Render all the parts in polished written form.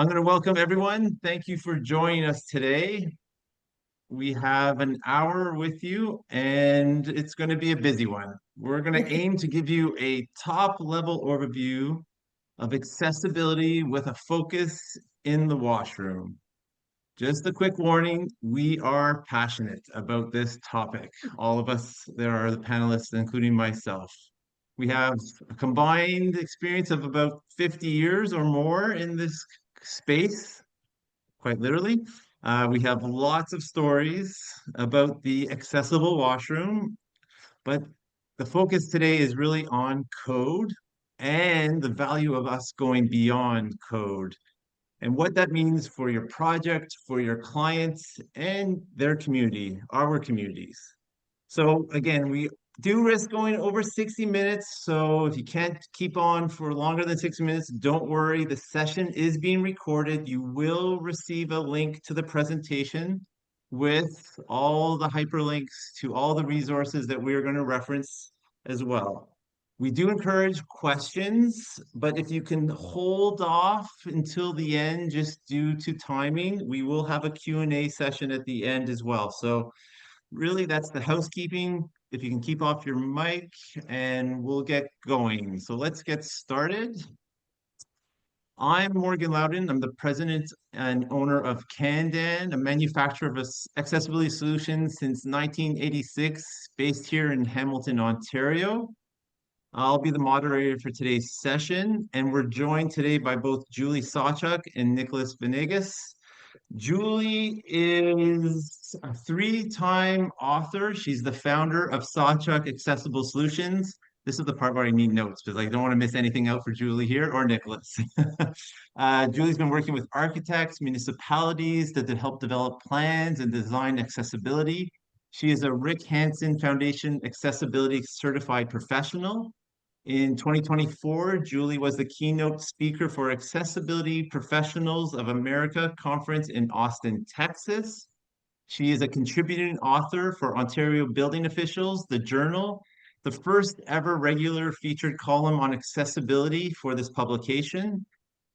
I'm going to welcome everyone. Thank you for joining us today. We have an hour with you, and it's going to be a busy one. We're going to aim to give you a top-level overview of accessibility with a focus in the washroom. Just a quick warning, we are passionate about this topic. All of us, there are the panelists, including myself. We have a combined experience of about 50 years or more in this space, quite literally. We have lots of stories about the accessible washroom, but the focus today is really on code and the value of us going beyond code and what that means for your project, for your clients, and their community, our communities. So again, we do risk going over 60 minutes. So if you can't keep on for longer than 60 minutes, don't worry. The session is being recorded. You will receive a link to the presentation with all the hyperlinks to all the resources that we're going to reference as well. We do encourage questions, but if you can hold off until the end just due to timing, we will have a Q&A session at the end as well. So really, that's the housekeeping. If you can keep off your mic and we'll get going. So let's get started. I'm Morgan Loudon. I'm the president and owner of Candan, a manufacturer of accessibility solutions since 1986, based here in Hamilton, Ontario. I'll be the moderator for today's session, and we're joined today by both Julie Sawchuk and Nicholas Venegas. Julie is a three-time author. She's the founder of Sawchuk Accessible Solutions. This is the part where I need notes because I don't want to miss anything out for Julie here or Nicholas. Julie's been working with architects, municipalities to help develop plans and design accessibility. She is a Rick Hansen Foundation Accessibility Certified Professional. In 2024, Julie was the keynote speaker for Accessibility Professionals of America conference in Austin, Texas. She is a contributing author for Ontario Building Officials, the Journal, the first ever regular featured column on accessibility for this publication.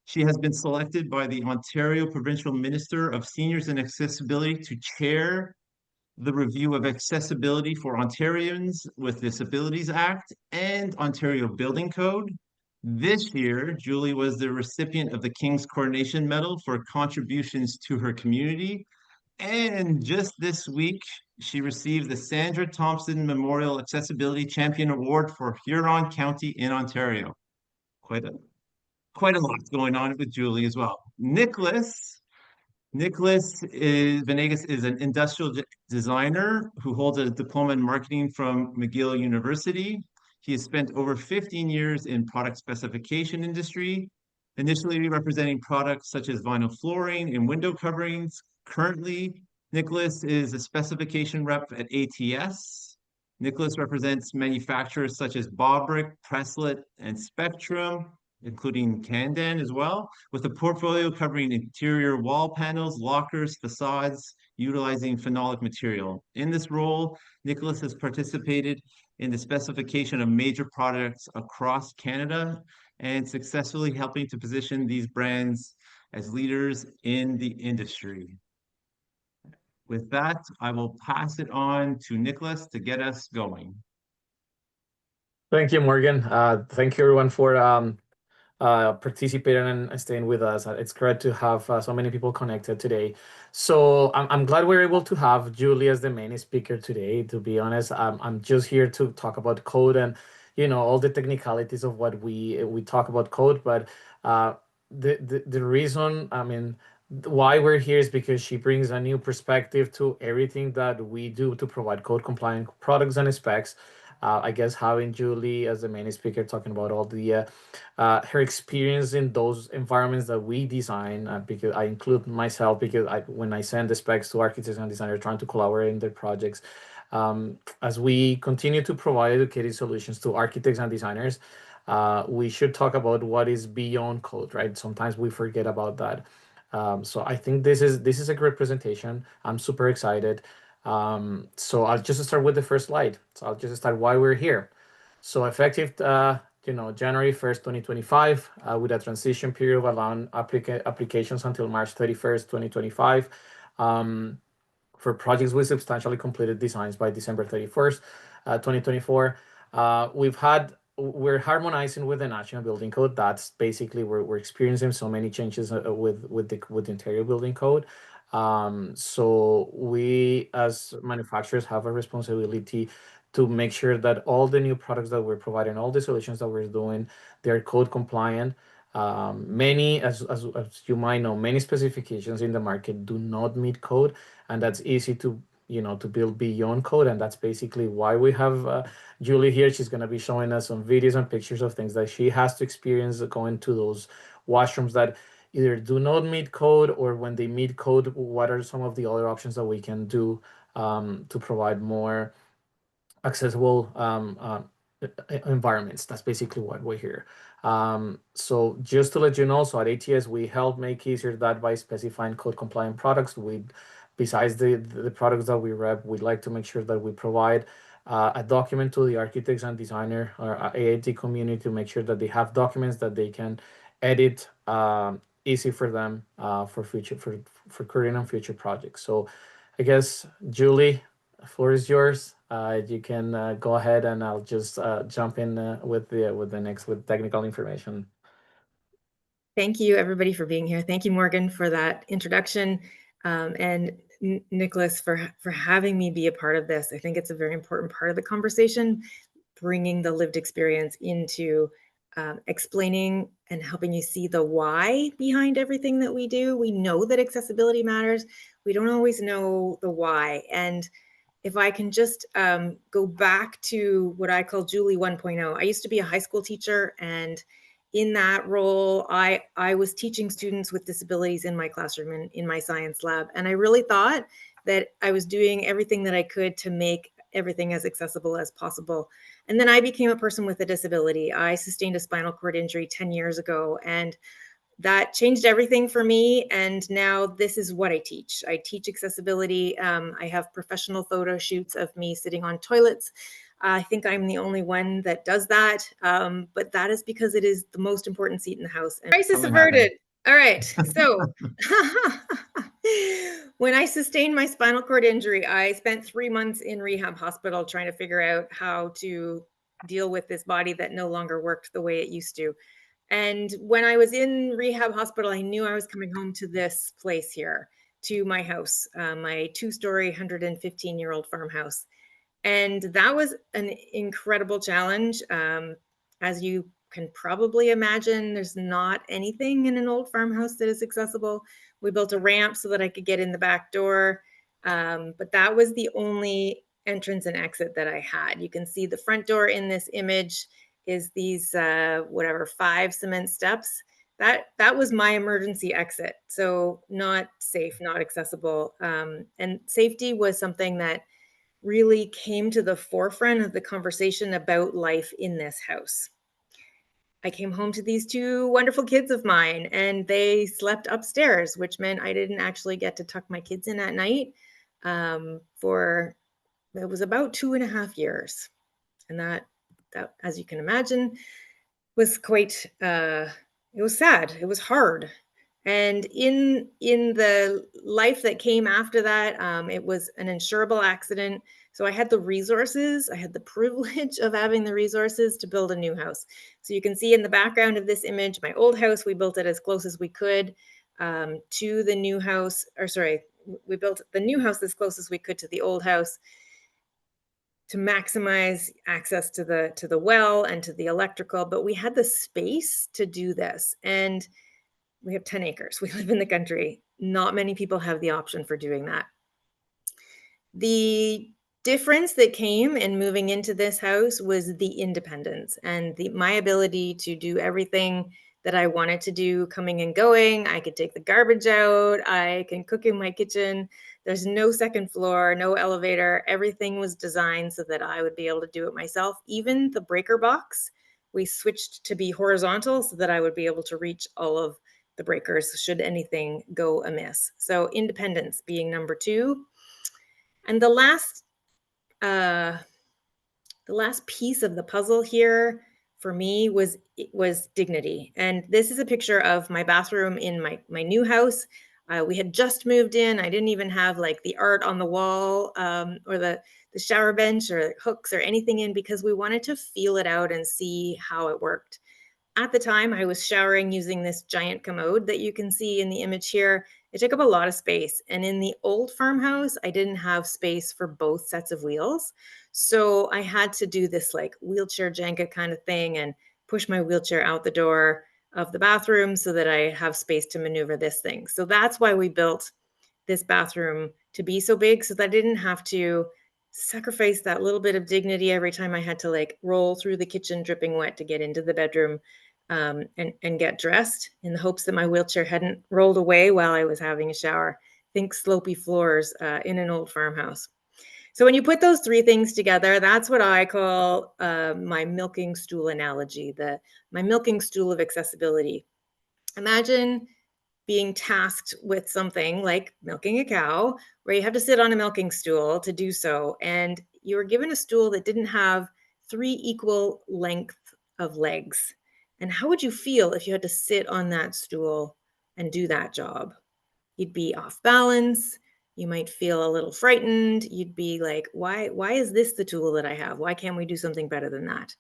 She has been selected by the Ontario Provincial Minister of Seniors and Accessibility to chair the review of accessibility for Ontarians with Disabilities Act and Ontario Building Code. This year, Julie was the recipient of the King's Coronation Medal for contributions to her community. And just this week, she received the Sandra Thompson Memorial Accessibility Champion Award for Huron County in Ontario. Quite a lot going on with Julie as well. Nicholas Venegas is an industrial designer who holds a diploma in marketing from McGill University. He has spent over 15 years in product specification industry, initially representing products such as vinyl flooring and window coverings. Currently, Nicholas is a specification rep at ATS. Nicholas represents manufacturers such as Bobrick, Preslet, and Spectrum, including Candan as well, with a portfolio covering interior wall panels, lockers, facades, utilizing phenolic material. In this role, Nicholas has participated in the specification of major products across Canada and successfully helping to position these brands as leaders in the industry. With that, I will pass it on to Nicholas to get us going. Thank you, Morgan. Thank you, everyone, for participating and staying with us. It's great to have so many people connected today. So I'm glad we're able to have Julie as the main speaker today. To be honest, I'm just here to talk about code and all the technicalities of what we talk about code. But the reason, why we're here is because she brings a new perspective to everything that we do to provide code compliant products and specs. I guess having Julie as the main speaker talking about all the her experience in those environments that we design, because I include myself because when I send the specs to architects and designers trying to collaborate in their projects, as we continue to provide educated solutions to architects and designers, we should talk about what is beyond code, right? Sometimes we forget about that. So I think this is a great presentation. I'm super excited. So I'll just start with the first slide. So I'll just start why we're here. So effective January 1st, 2025, with a transition period of allowing applications until March 31st, 2025. For projects with substantially completed designs by December 31st, 2024. We're harmonizing with the National Building Code. That's basically we're experiencing so many changes with the interior building code. So we as manufacturers have a responsibility to make sure that all the new products that we're providing, all the solutions that we're doing, they're code compliant. Many, as you might know, many specifications in the market do not meet code, and that's easy to to build beyond code. And that's basically why we have Julie here. She's going to be showing us some videos and pictures of things that she has to experience going to those washrooms that either do not meet code, or when they meet code, what are some of the other options that we can do to provide more accessible environments. That's basically what we're here. So just to let you know, so at ATS, we help make easier that by specifying code compliant products. Besides the products that we rep, we'd like to make sure that we provide a document to the architects and designer or AIT community to make sure that they have documents that they can edit easy for them for current and future projects. So I guess, Julie, the floor is yours. You can go ahead, and I'll just jump in with technical information. Thank you, everybody, for being here. Thank you, Morgan, for that introduction, and Nicholas for having me be a part of this. I think it's a very important part of the conversation, bringing the lived experience into explaining and helping you see the why behind everything that we do. We know that accessibility matters. We don't always know the why. And if I can just go back to what I call Julie 1.0, I used to be a high school teacher, and in that role, I was teaching students with disabilities in my classroom in my science lab. And I really thought that I was doing everything that I could to make everything as accessible as possible. And then I became a person with a disability. I sustained a spinal cord injury 10 years ago, and that changed everything for me. And now this is what I teach. I teach accessibility. I have professional photo shoots of me sitting on toilets. I think I'm the only one that does that. But that is because it is the most important seat in the house. And crisis averted. All right. So when I sustained my spinal cord injury, I spent 3 months in rehab hospital trying to figure out how to deal with this body that no longer worked the way it used to. And when I was in rehab hospital, I knew I was coming home to this place here, to my house, my 2-story, 115-year-old farmhouse. And that was an incredible challenge. As you can probably imagine, there's not anything in an old farmhouse that is accessible. We built a ramp so that I could get in the back door. But that was the only entrance and exit that I had. You can see the front door in this image is these 5 cement steps. That was my emergency exit. So not safe, not accessible. And safety was something that really came to the forefront of the conversation about life in this house. I came home to these 2 wonderful kids of mine, and they slept upstairs, which meant I didn't actually get to tuck my kids in at night for, it was about 2.5 years. And that, as you can imagine, was quite, it was sad. It was hard. And in the life that came after that, it was an insurable accident. So I had the resources, I had the privilege of having the resources to build a new house. So you can see in the background of this image, my old house, we built it as close as we could to the new house, or sorry, we built the new house as close as we could to the old house, to maximize access to the well and to the electrical. But we had the space to do this. And we have 10 acres. We live in the country. Not many people have the option for doing that. The difference that came in moving into this house was the independence and my ability to do everything that I wanted to do, coming and going. I could take the garbage out. I can cook in my kitchen. There's no second floor, no elevator. Everything was designed so that I would be able to do it myself. Even the breaker box, we switched to be horizontal so that I would be able to reach all of the breakers should anything go amiss. So independence being number 2. And the last piece of the puzzle here for me was dignity. And this is a picture of my bathroom in my new house. We had just moved in. I didn't even have like the art on the wall or the shower bench or hooks or anything in, because we wanted to feel it out and see how it worked. At the time, I was showering using this giant commode that you can see in the image here. It took up a lot of space. And in the old farmhouse, I didn't have space for both sets of wheels. So I had to do this like wheelchair Jenga kind of thing and push my wheelchair out the door of the bathroom so that I have space to maneuver this thing. So that's why we built this bathroom to be so big, so that I didn't have to sacrifice that little bit of dignity every time I had to like roll through the kitchen dripping wet to get into the bedroom and get dressed, in the hopes that my wheelchair hadn't rolled away while I was having a shower. Think slopey floors in an old farmhouse. So when you put those three things together, that's what I call my milking stool analogy, my milking stool of accessibility. Imagine being tasked with something like milking a cow, where you have to sit on a milking stool to do so. And you were given a stool that didn't have 3 equal length of legs. And how would you feel if you had to sit on that stool and do that job? You'd be off balance. You might feel a little frightened. You'd be like, why is this the tool that I have? Why can't we do something better than that?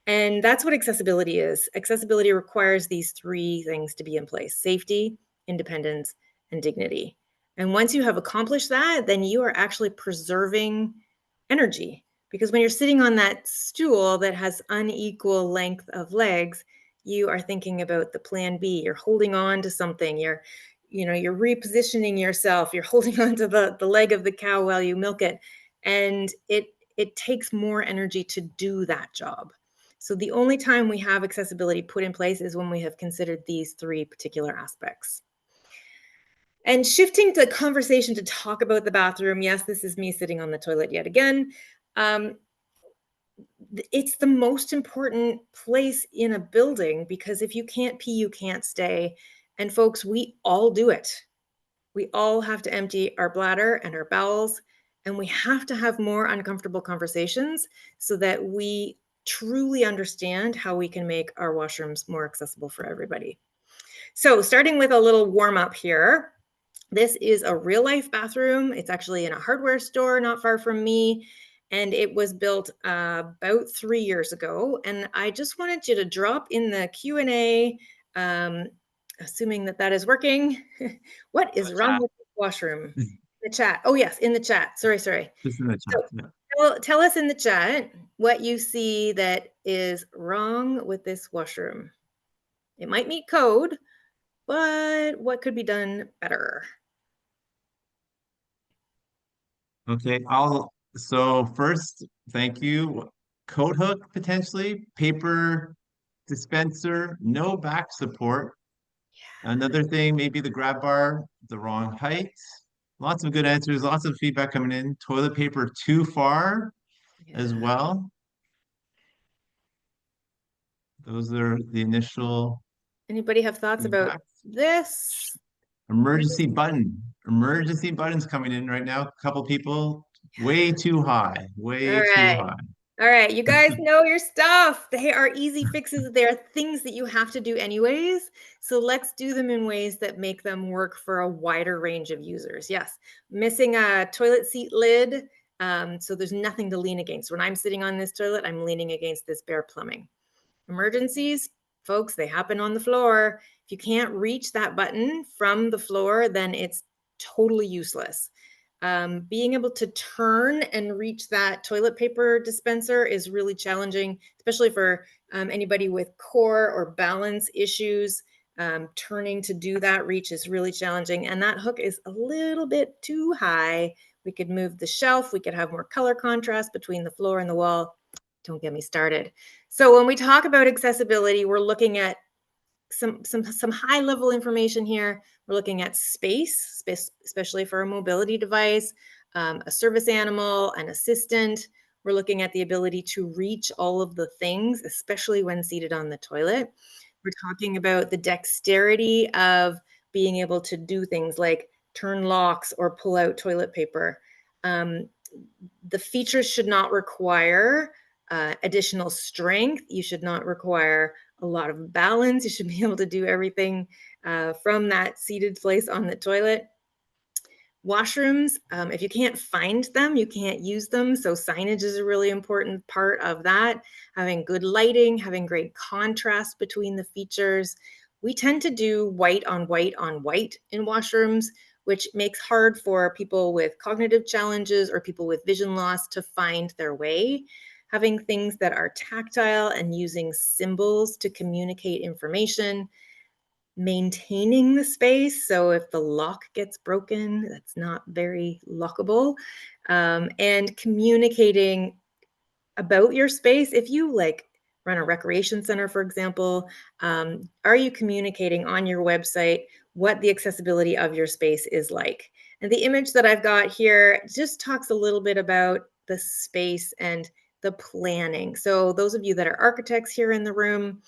And that's what accessibility is. Accessibility requires these 3 things to be in place: safety, independence, and dignity. And once you have accomplished that, then you are actually preserving energy. Because when you're sitting on that stool that has unequal length of legs, you are thinking about the plan B. You're holding on to something. You're repositioning yourself. You're holding on to the leg of the cow while you milk it. And it takes more energy to do that job. So the only time we have accessibility put in place is when we have considered these 3 particular aspects. And shifting the conversation to talk about the bathroom, yes, this is me sitting on the toilet yet again. It's the most important place in a building, because if you can't pee, you can't stay. And folks, we all do it. We all have to empty our bladder and our bowels, and we have to have more uncomfortable conversations so that we truly understand how we can make our washrooms more accessible for everybody. So starting with a little warm up here. This is a real life bathroom. It's actually in a hardware store not far from me. And it was built about 3 years ago. And I just wanted you to drop in the Q&A, assuming that is working. What is wrong with the washroom? The chat. Oh, yes, in the chat. Sorry. Just in the chat. So, tell us in the chat what you see that is wrong with this washroom. It might meet code, but what could be done better? Okay, so first, thank you. Coat hook potentially, paper dispenser, no back support. Another thing, maybe the grab bar, the wrong height. Lots of good answers, lots of feedback coming in. Toilet paper too far as well. Those are the initial. Anybody have thoughts about feedback. this? Emergency button. Emergency buttons coming in right now. A couple people, way too high, way too high. All right, you guys know your stuff. They are easy fixes. They are things that you have to do anyways. So let's do them in ways that make them work for a wider range of users. Yes, missing a toilet seat lid. So there's nothing to lean against. When I'm sitting on this toilet, I'm leaning against this bare plumbing. Emergencies, folks, they happen on the floor. If you can't reach that button from the floor, then it's totally useless. Being able to turn and reach that toilet paper dispenser is really challenging, especially for anybody with core or balance issues. Turning to do that reach is really challenging. And that hook is a little bit too high. We could move the shelf. We could have more color contrast between the floor and the wall. Don't get me started. So when we talk about accessibility, we're looking at some high level information here. We're looking at space, especially for a mobility device, a service animal, an assistant. We're looking at the ability to reach all of the things, especially when seated on the toilet. We're talking about the dexterity of being able to do things like turn locks or pull out toilet paper. The features should not require additional strength. You should not require a lot of balance. You should be able to do everything from that seated place on the toilet. Washrooms, if you can't find them, you can't use them. So signage is a really important part of that. Having good lighting, having great contrast between the features. We tend to do white on white on white in washrooms, which makes hard for people with cognitive challenges or people with vision loss to find their way. Having things that are tactile and using symbols to communicate information. Maintaining the space. So if the lock gets broken, that's not very lockable. And communicating about your space. If you like run a recreation center, for example, are you communicating on your website what the accessibility of your space is like? And the image that I've got here just talks a little bit about the space and the planning. So those of you that are architects here in the room,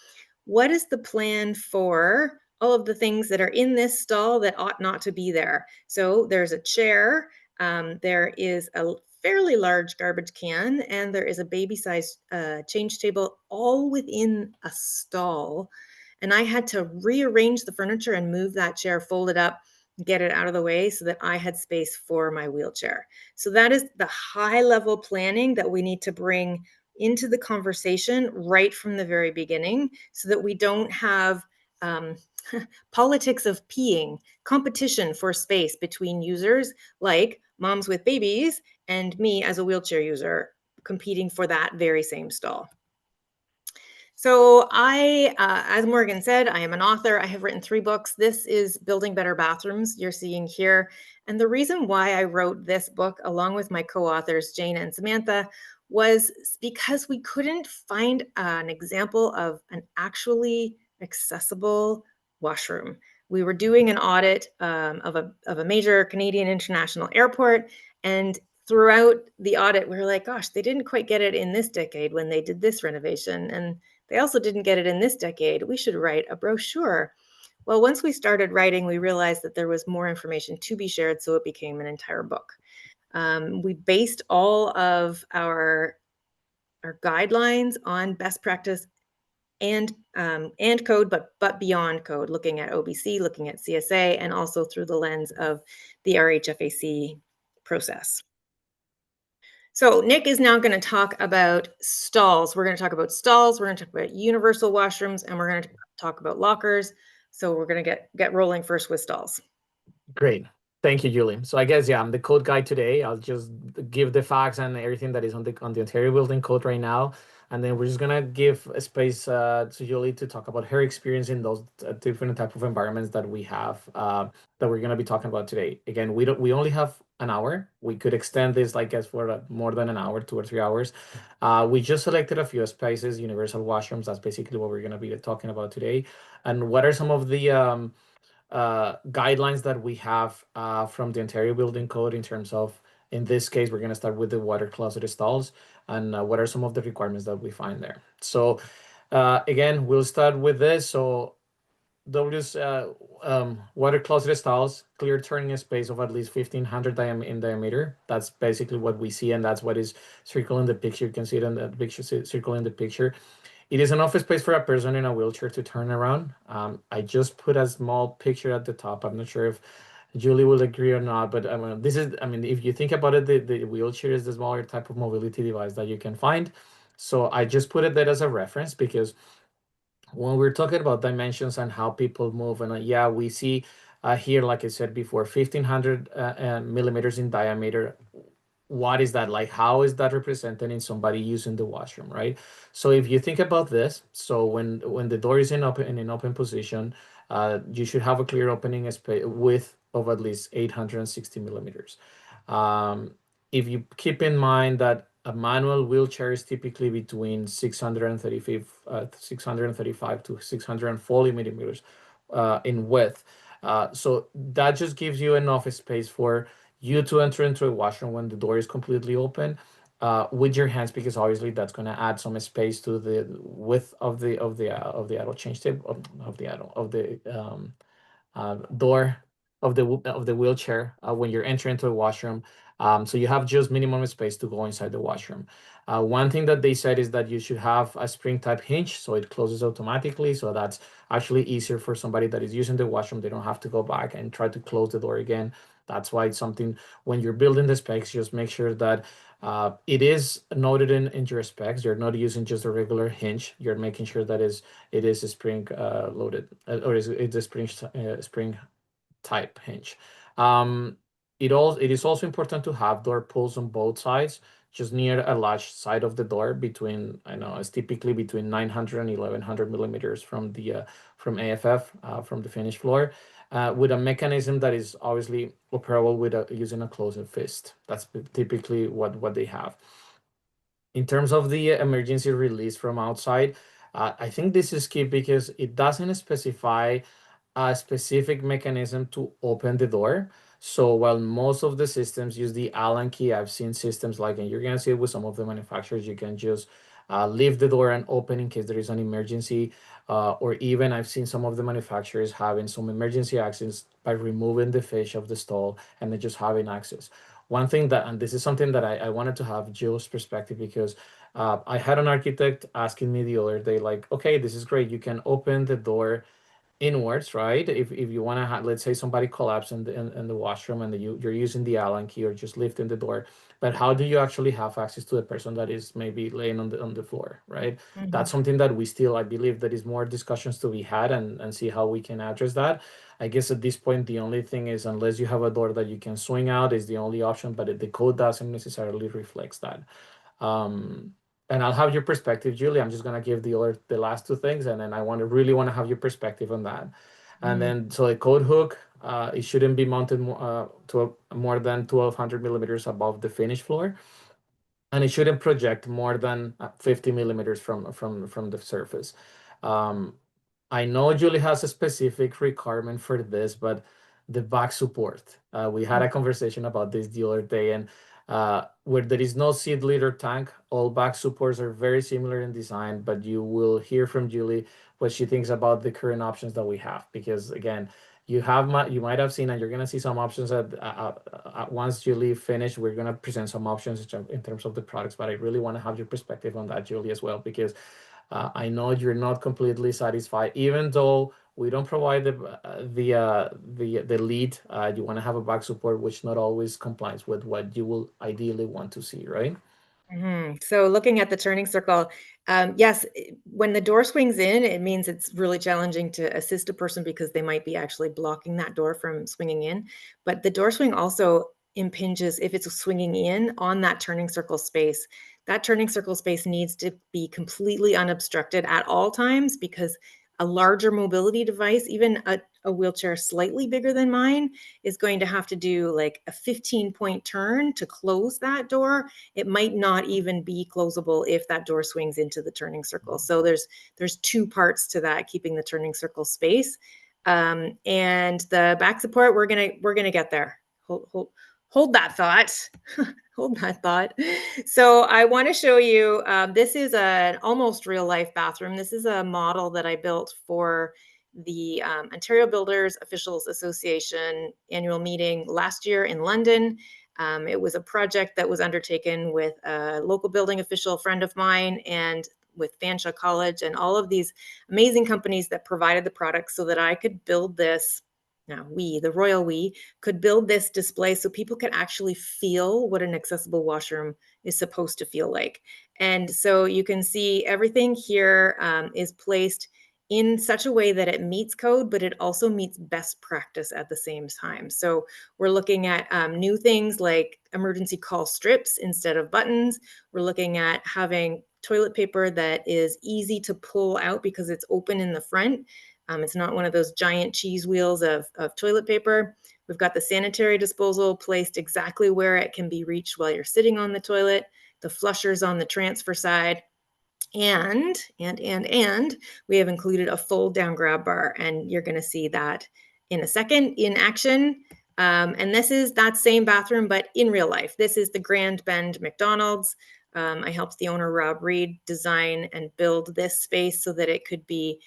what is the plan for all of the things that are in this stall that ought not to be there? So there's a chair, there is a fairly large garbage can, and there is a baby-sized change table all within a stall. And I had to rearrange the furniture and move that chair, fold it up, get it out of the way so that I had space for my wheelchair. So that is the high level planning that we need to bring into the conversation right from the very beginning so that we don't have politics of peeing, competition for space between users like moms with babies and me as a wheelchair user competing for that very same stall. So as Morgan said, I am an author. I have written 3 books. This is Building Better Bathrooms you're seeing here. And the reason why I wrote this book along with my co-authors, Jane and Samantha, was because we couldn't find an example of an actually accessible washroom. We were doing an audit of a major Canadian international airport, and throughout the audit, we were like, gosh, they didn't quite get it in this decade when they did this renovation. And they also didn't get it in this decade. We should write a brochure. Well, once we started writing, we realized that there was more information to be shared, so it became an entire book. We based all of our guidelines on best practice and code, but beyond code, looking at OBC, looking at CSA, and also through the lens of the RHFAC process. So Nick is now going to talk about stalls. We're going to talk about stalls. We're going to talk about universal washrooms, and we're going to talk about lockers. So we're going to get rolling first with stalls. Great. Thank you, Julie. So I guess, yeah, I'm the code guy today. I'll just give the facts and everything that is on the Ontario Building Code right now. And then we're just going to give a space to Julie to talk about her experience in those different type of environments that we have that we're going to be talking about today. Again, we only have an hour. We could extend this, I guess, for more than an hour, 2 or 3 hours. We just selected a few spaces, universal washrooms. That's basically what we're going to be talking about today. And what are some of the guidelines that we have from the Ontario Building Code in terms of, in this case, we're going to start with the water closet stalls and what are some of the requirements that we find there. So again, we'll start with this. So those water closet stalls, clear turning space of at least 1,500 in diameter. That's basically what we see, and that's what is circling the picture. You can see it in the picture, circling the picture. It is an office space for a person in a wheelchair to turn around. I just put a small picture at the top. I'm not sure if Julie will agree or not, but if you think about it, the wheelchair is the smaller type of mobility device that you can find. So I just put it there as a reference because when we're talking about dimensions and how people move, and yeah, we see here, like I said before, 1,500 millimeters in diameter. What is that like? How is that represented in somebody using the washroom, right? So if you think about this, so when the door is in an open position, you should have a clear opening space width of at least 860 millimeters. If you keep in mind that a manual wheelchair is typically between 635 to 640 millimeters in width. So that just gives you enough space for you to enter into a washroom when the door is completely open with your hands, because obviously that's going to add some space to the width of the adult change table of the door of the wheelchair when you're entering into a washroom. So you have just minimum space to go inside the washroom. One thing that they said is that you should have a spring type hinge, so it closes automatically. So that's actually easier for somebody that is using the washroom. They don't have to go back and try to close the door again. That's why it's something when you're building the specs, just make sure that it is noted in your specs. You're not using just a regular hinge. You're making sure that it is a spring loaded or it's a spring type hinge. It is also important to have door pulls on both sides, just near a large side of the door between, I know it's typically between 900 and 1100 millimeters from the from AFF, from the finished floor, with a mechanism that is obviously operable with using a closed fist. That's typically what they have. In terms of the emergency release from outside, I think this is key because it doesn't specify a specific mechanism to open the door. So while most of the systems use the Allen key, I've seen systems like, and you're gonna see it with some of the manufacturers, you can just leave the door and open in case there is an emergency. Or even I've seen some of the manufacturers having some emergency access by removing the fish of the stall and then just having access. One thing that, and this is something that I wanted to have Jill's perspective because I had an architect asking me the other day, like, okay, this is great. You can open the door inwards, right? If you want to have, let's say somebody collapsed in the washroom and you're using the Allen key or just lifting the door, but how do you actually have access to the person that is maybe laying on the floor, right? That's something that we still, I believe, that is more discussions to be had and see how we can address that. I guess at this point, the only thing is unless you have a door that you can swing out is the only option, but the code doesn't necessarily reflects that. And I'll have your perspective, Julie. I'm just gonna give the last two things, and then I really want to have your perspective on that. And then so a code hook, it shouldn't be mounted more than 1200 millimeters above the finished floor, and it shouldn't project more than 50 millimeters from the surface. I know Julie has a specific requirement for this, but the back support. We had a conversation about this the other day, and where there is no seed liter tank, all back supports are very similar in design, but you will hear from Julie what she thinks about the current options that we have. Because again, you might have seen, and you're gonna see some options once Julie finished. We're gonna present some options in terms of the products, but I really want to have your perspective on that, Julie, as well, because I know you're not completely satisfied, even though we don't provide the lead. You want to have a back support, which not always complies with what you will ideally want to see, right? So looking at the turning circle, yes, when the door swings in, it means it's really challenging to assist a person because they might be actually blocking that door from swinging in. But the door swing also impinges, if it's swinging in, on that turning circle space. That turning circle space needs to be completely unobstructed at all times because a larger mobility device, even a wheelchair slightly bigger than mine, is going to have to do like a 15-point turn to close that door. It might not even be closable if that door swings into the turning circle. So there's two parts to that, keeping the turning circle space. And the back support, we're gonna get there. Hold that thought. Hold that thought. So I want to show you, this is an almost real life bathroom. This is a model that I built for the Ontario Builders Officials Association annual meeting last year in London. It was a project that was undertaken with a local building official friend of mine and with Fanshawe College and all of these amazing companies that provided the products so that I could build this. Now, the royal we, could build this display so people could actually feel what an accessible washroom is supposed to feel like. And so you can see everything here is placed in such a way that it meets code, but it also meets best practice at the same time. So we're looking at new things like emergency call strips instead of buttons. We're looking at having toilet paper that is easy to pull out because it's open in the front. It's not one of those giant cheese wheels of toilet paper. We've got the sanitary disposal placed exactly where it can be reached while you're sitting on the toilet. The flushers on the transfer side. And we have included a fold down grab bar, and you're going to see that in a second in action. And this is that same bathroom, but in real life. This is the Grand Bend McDonald's. I helped the owner, Rob Reed, design and build this space so that it could be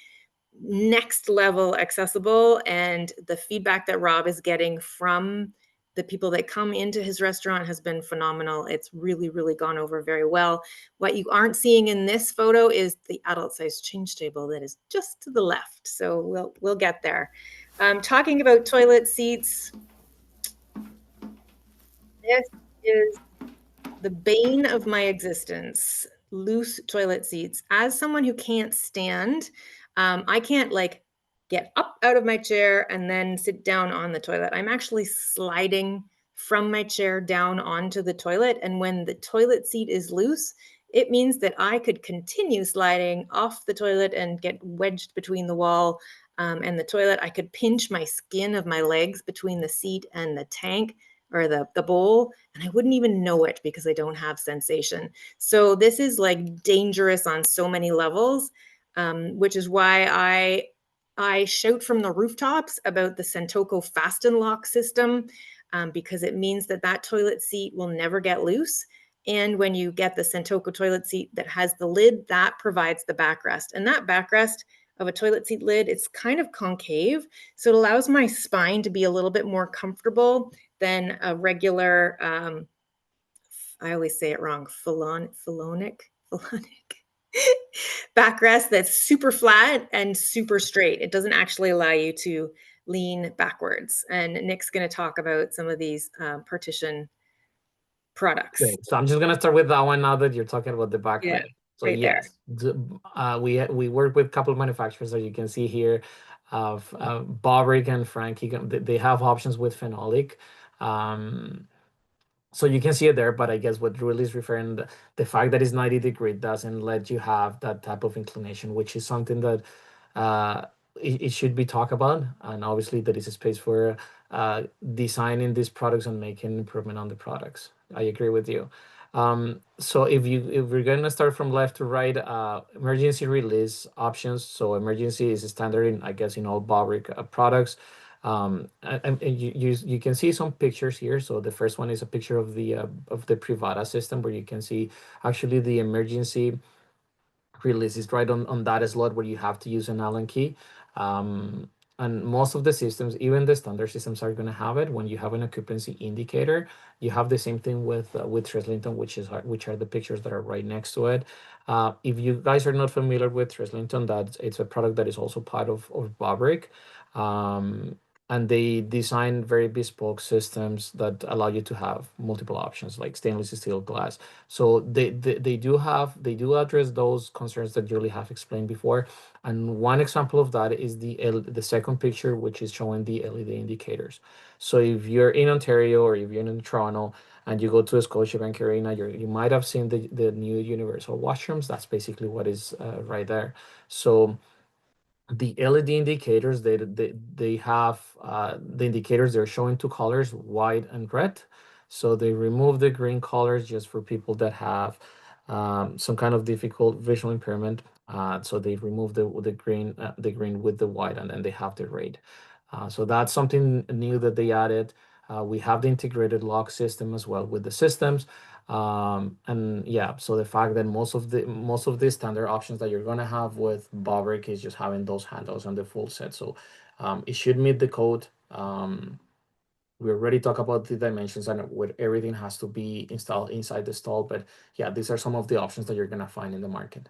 next level accessible, and the feedback that Rob is getting from the people that come into his restaurant has been phenomenal. It's really, really gone over very well. What you aren't seeing in this photo is the adult size change table that is just to the left. So we'll get there. Talking about toilet seats, this is the bane of my existence, loose toilet seats. As someone who can't stand, I can't like get up out of my chair and then sit down on the toilet. I'm actually sliding from my chair down onto the toilet. And when the toilet seat is loose, it means that I could continue sliding off the toilet and get wedged between the wall and the toilet. I could pinch my skin of my legs between the seat and the tank or the bowl, and I wouldn't even know it because I don't have sensation. So this is like dangerous on so many levels, which is why I shout from the rooftops about the Sentoco Fasten Lock system, because it means that that toilet seat will never get loose. And when you get the Sentoco toilet seat that has the lid, that provides the backrest. And that backrest of a toilet seat lid, it's kind of concave. So it allows my spine to be a little bit more comfortable than a regular, I always say it wrong, phalonic backrest that's super flat and super straight. It doesn't actually allow you to lean backwards. And Nick's going to talk about some of these partition products. Okay, so I'm just gonna start with that one now that you're talking about the back Yeah, lid. So right there. yes, we work with a couple of manufacturers that you can see here, of Bobrick and Frank. They have options with phenolic. So you can see it there, but I guess what Julie is referring, the fact that it's 90-degree doesn't let you have that type of inclination, which is something that it should be talked about. And obviously there is a space for designing these products and making improvement on the products. I agree with you. So if we're gonna start from left to right, emergency release options. So emergency is standard in, I guess, in all Bobrick products. And you can see some pictures here. So the first one is a picture of the Privada system, where you can see actually the emergency release is right on that slot where you have to use an Allen key. And most of the systems, even the standard systems, are going to have it. When you have an occupancy indicator, you have the same thing with Treslington, which are the pictures that are right next to it. If you guys are not familiar with Treslington, it's a product that is also part of Bobrick. And they design very bespoke systems that allow you to have multiple options, like stainless steel, glass. So they do address those concerns that Julie have explained before. And one example of that is the second picture, which is showing the LED indicators. So if you're in Ontario or if you're in Toronto and you go to a Scotiabank Arena, you might have seen the new universal washrooms. That's basically what is right there. So the LED indicators, they have the indicators, they're showing two colors, white and red. So they remove the green colors just for people that have some kind of difficult visual impairment. So they remove the green with the white, and then they have the red. So that's something new that they added. We have the integrated lock system as well with the systems. And yeah, so the fact that most of the standard options that you're gonna have with Bobrick is just having those handles on the full set. So it should meet the code. We already talked about the dimensions and where everything has to be installed inside the stall. But yeah, these are some of the options that you're gonna find in the market.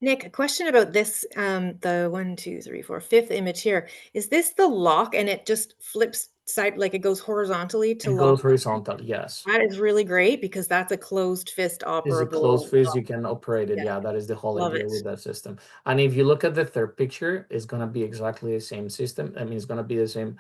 Nick, a question about this, the 1, 2, 3, 4, fifth image here. Is this the lock and it just flips side, like it goes horizontally to It lock? goes horizontal, yes. That is really great because that's a closed fist It's a operable. closed fist, you can operate it. Yeah. Yeah, that is the whole Love idea it. with that system. And if you look at the third picture, it's gonna be exactly the same system. I mean, it's gonna be the same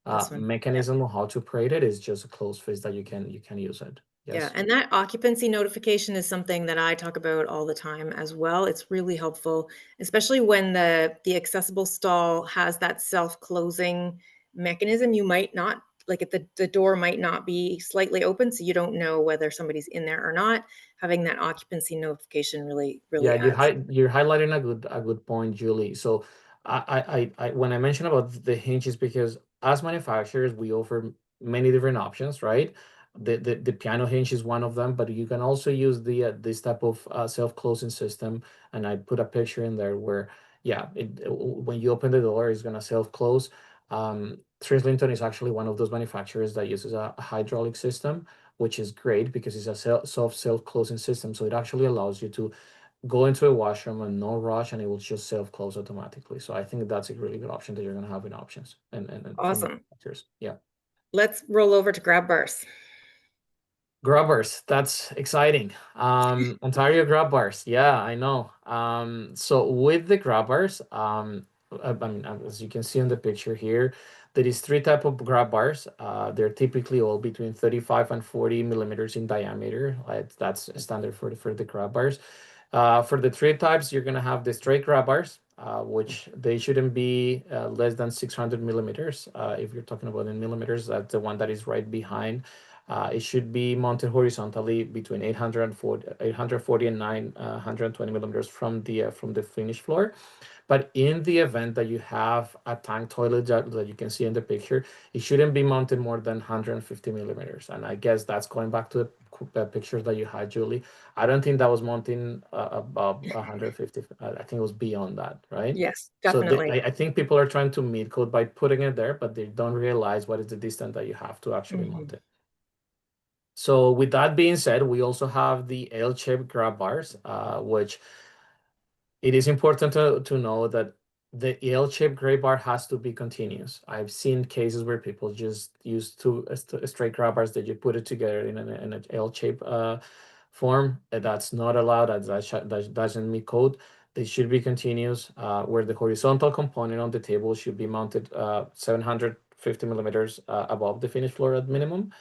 This one. mechanism of how to operate it. It's just a closed fist that you can use it. Yeah, Yes. and that occupancy notification is something that I talk about all the time as well. It's really helpful, especially when the accessible stall has that self-closing mechanism. You might not, like if the door might not be slightly open, so you don't know whether somebody's in there or not. Having that occupancy notification really Yeah, adds. you're highlighting a good point, Julie. So I when I mentioned about the hinges, because as manufacturers we offer many different options, right? The piano hinge is one of them, but you can also use this type of self-closing system. And I put a picture in there where when you open the door, it's gonna self-close. Trislinton is actually one of those manufacturers that uses a hydraulic system, which is great because it's a self-closing system. So it actually allows you to go into a washroom and no rush, and it will just self-close automatically. So I think that's a really good option that you're gonna have in options and from Awesome. manufacturers. Yeah. Let's roll over to grab bars. Grubbers, that's exciting. Ontario grab bars. Yeah, I know. So with the grab bars, I mean, as you can see in the picture here, there is three type of grab bars. They're typically all between 35 and 40 millimeters in diameter. That's standard for the grab bars. For the three types, you're gonna have the straight grab bars, which they shouldn't be less than 600 millimeters. If you're talking about in millimeters, that's the one that is right behind. It should be mounted horizontally between 840 and 920 millimeters from the finished floor. But in the event that you have a tank toilet that you can see in the picture, it shouldn't be mounted more than 150 millimeters. And I guess that's going back to the pictures that you had, Julie. I don't think that was mounting above 150. I think it was beyond that, right? Yes, So definitely. I think people are trying to meet code by putting it there, but they don't realize what is the distance that you have to actually mount it. So with that being said, we also have the L-shaped grab bars, which it is important to know that the L-shaped grab bar has to be continuous. I've seen cases where people just use two straight grab bars that you put it together in an L-shaped form. That's not allowed. That doesn't meet code. They should be continuous, where the horizontal component on the table should be mounted 750 millimeters above the finished floor at minimum.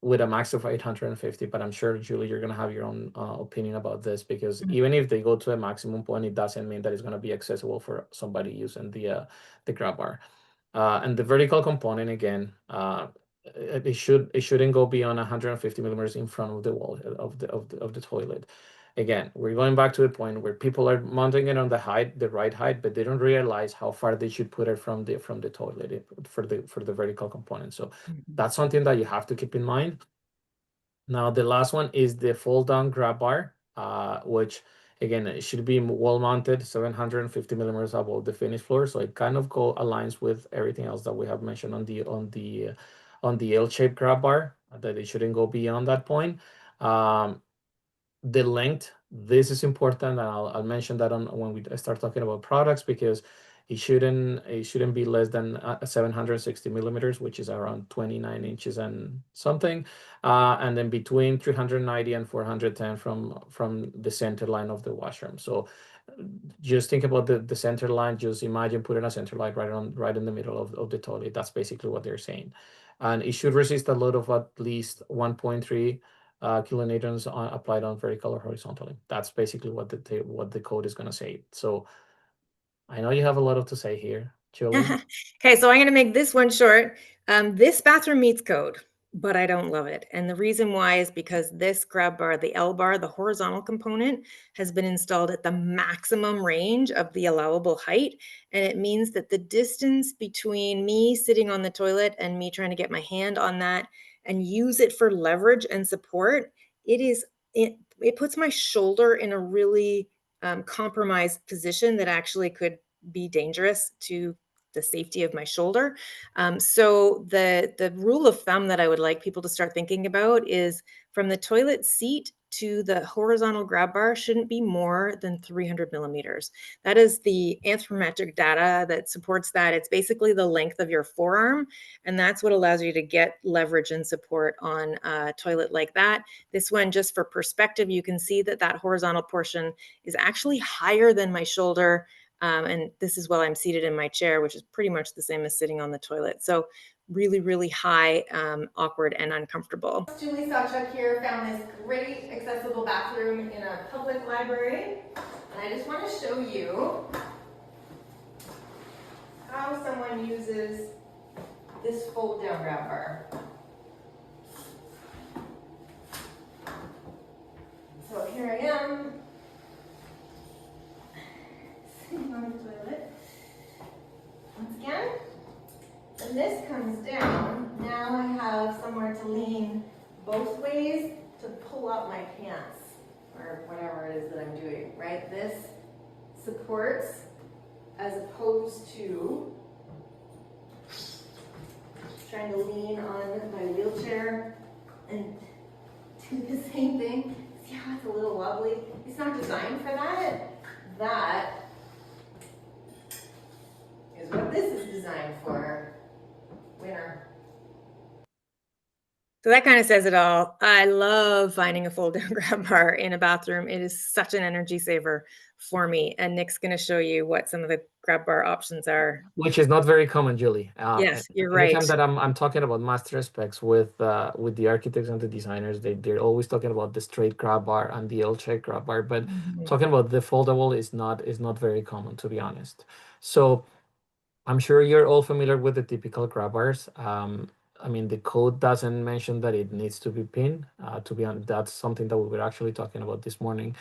With a max of 850, but I'm sure, Julie, you're going to have your own opinion about this, because even if they go to a maximum point, it doesn't mean that it's going to be accessible for somebody using the grab bar. And the vertical component, again, it shouldn't go beyond 150 millimeters in front of the wall of the toilet. Again, we're going back to the point where people are mounting it on the right height, but they don't realize how far they should put it from the toilet for the vertical component. So that's something that you have to keep in mind. Now, the last one is the fold down grab bar, which again, it should be wall mounted 750 millimeters above the finished floor. So it kind of aligns with everything else that we have mentioned on the L-shaped grab bar, that it shouldn't go beyond that point. The length, this is important, and I'll mention that when we start talking about products, because it shouldn't be less than 760 millimeters, which is around 29 inches and something, and then between 390 and 410 from the center line of the washroom. So just think about the center line. Just imagine putting a center line right in the middle of the toilet. That's basically what they're saying, and it should resist a load of at least 1.3 kilonewtons applied on vertical or horizontally. That's basically what the code is going to say. So I know you have a lot to say here, Julie. Okay, so I'm going to make this one short. This bathroom meets code, but I don't love it. And the reason why is because this grab bar, the L bar, the horizontal component, has been installed at the maximum range of the allowable height. And it means that the distance between me sitting on the toilet and me trying to get my hand on that and use it for leverage and support, it puts my shoulder in a really compromised position that actually could be dangerous to the safety of my shoulder. So the rule of thumb that I would like people to start thinking about is from the toilet seat to the horizontal grab bar shouldn't be more than 300 millimeters. That is the anthropometric data that supports that. It's basically the length of your forearm, and that's what allows you to get leverage and support on a toilet like that. This one, just for perspective, you can see that horizontal portion is actually higher than my shoulder. And this is while I'm seated in my chair, which is pretty much the same as sitting on the toilet. So really, really high, awkward and uncomfortable. Julie Sawchuk here, found this great accessible bathroom in a public library. And I just want to show you how someone uses this fold down grab bar. So here I am, sitting on the toilet. Once again, when this comes down, now I have somewhere to lean both ways to pull up my pants or whatever it is that I'm doing, right? This supports as opposed to trying to lean on my wheelchair and do the same thing. See how it's a little wobbly? It's not designed for that. That is what this is designed for. Winner. So that kind of says it all. I love finding a fold down grab bar in a bathroom. It is such an energy saver for me. And Nick's going to show you what some of the grab bar options are. Which is not very common, Julie. Yes, you're Anytime right. that I'm talking about master specs with the architects and the designers, they're always talking about the straight grab bar and the L-shaped grab bar, but talking about the foldable is not very common, to be honest. So I'm sure you're all familiar with the typical grab bars. I mean, the code doesn't mention that it needs to be pinned. To be honest, that's something that we were actually talking about this morning.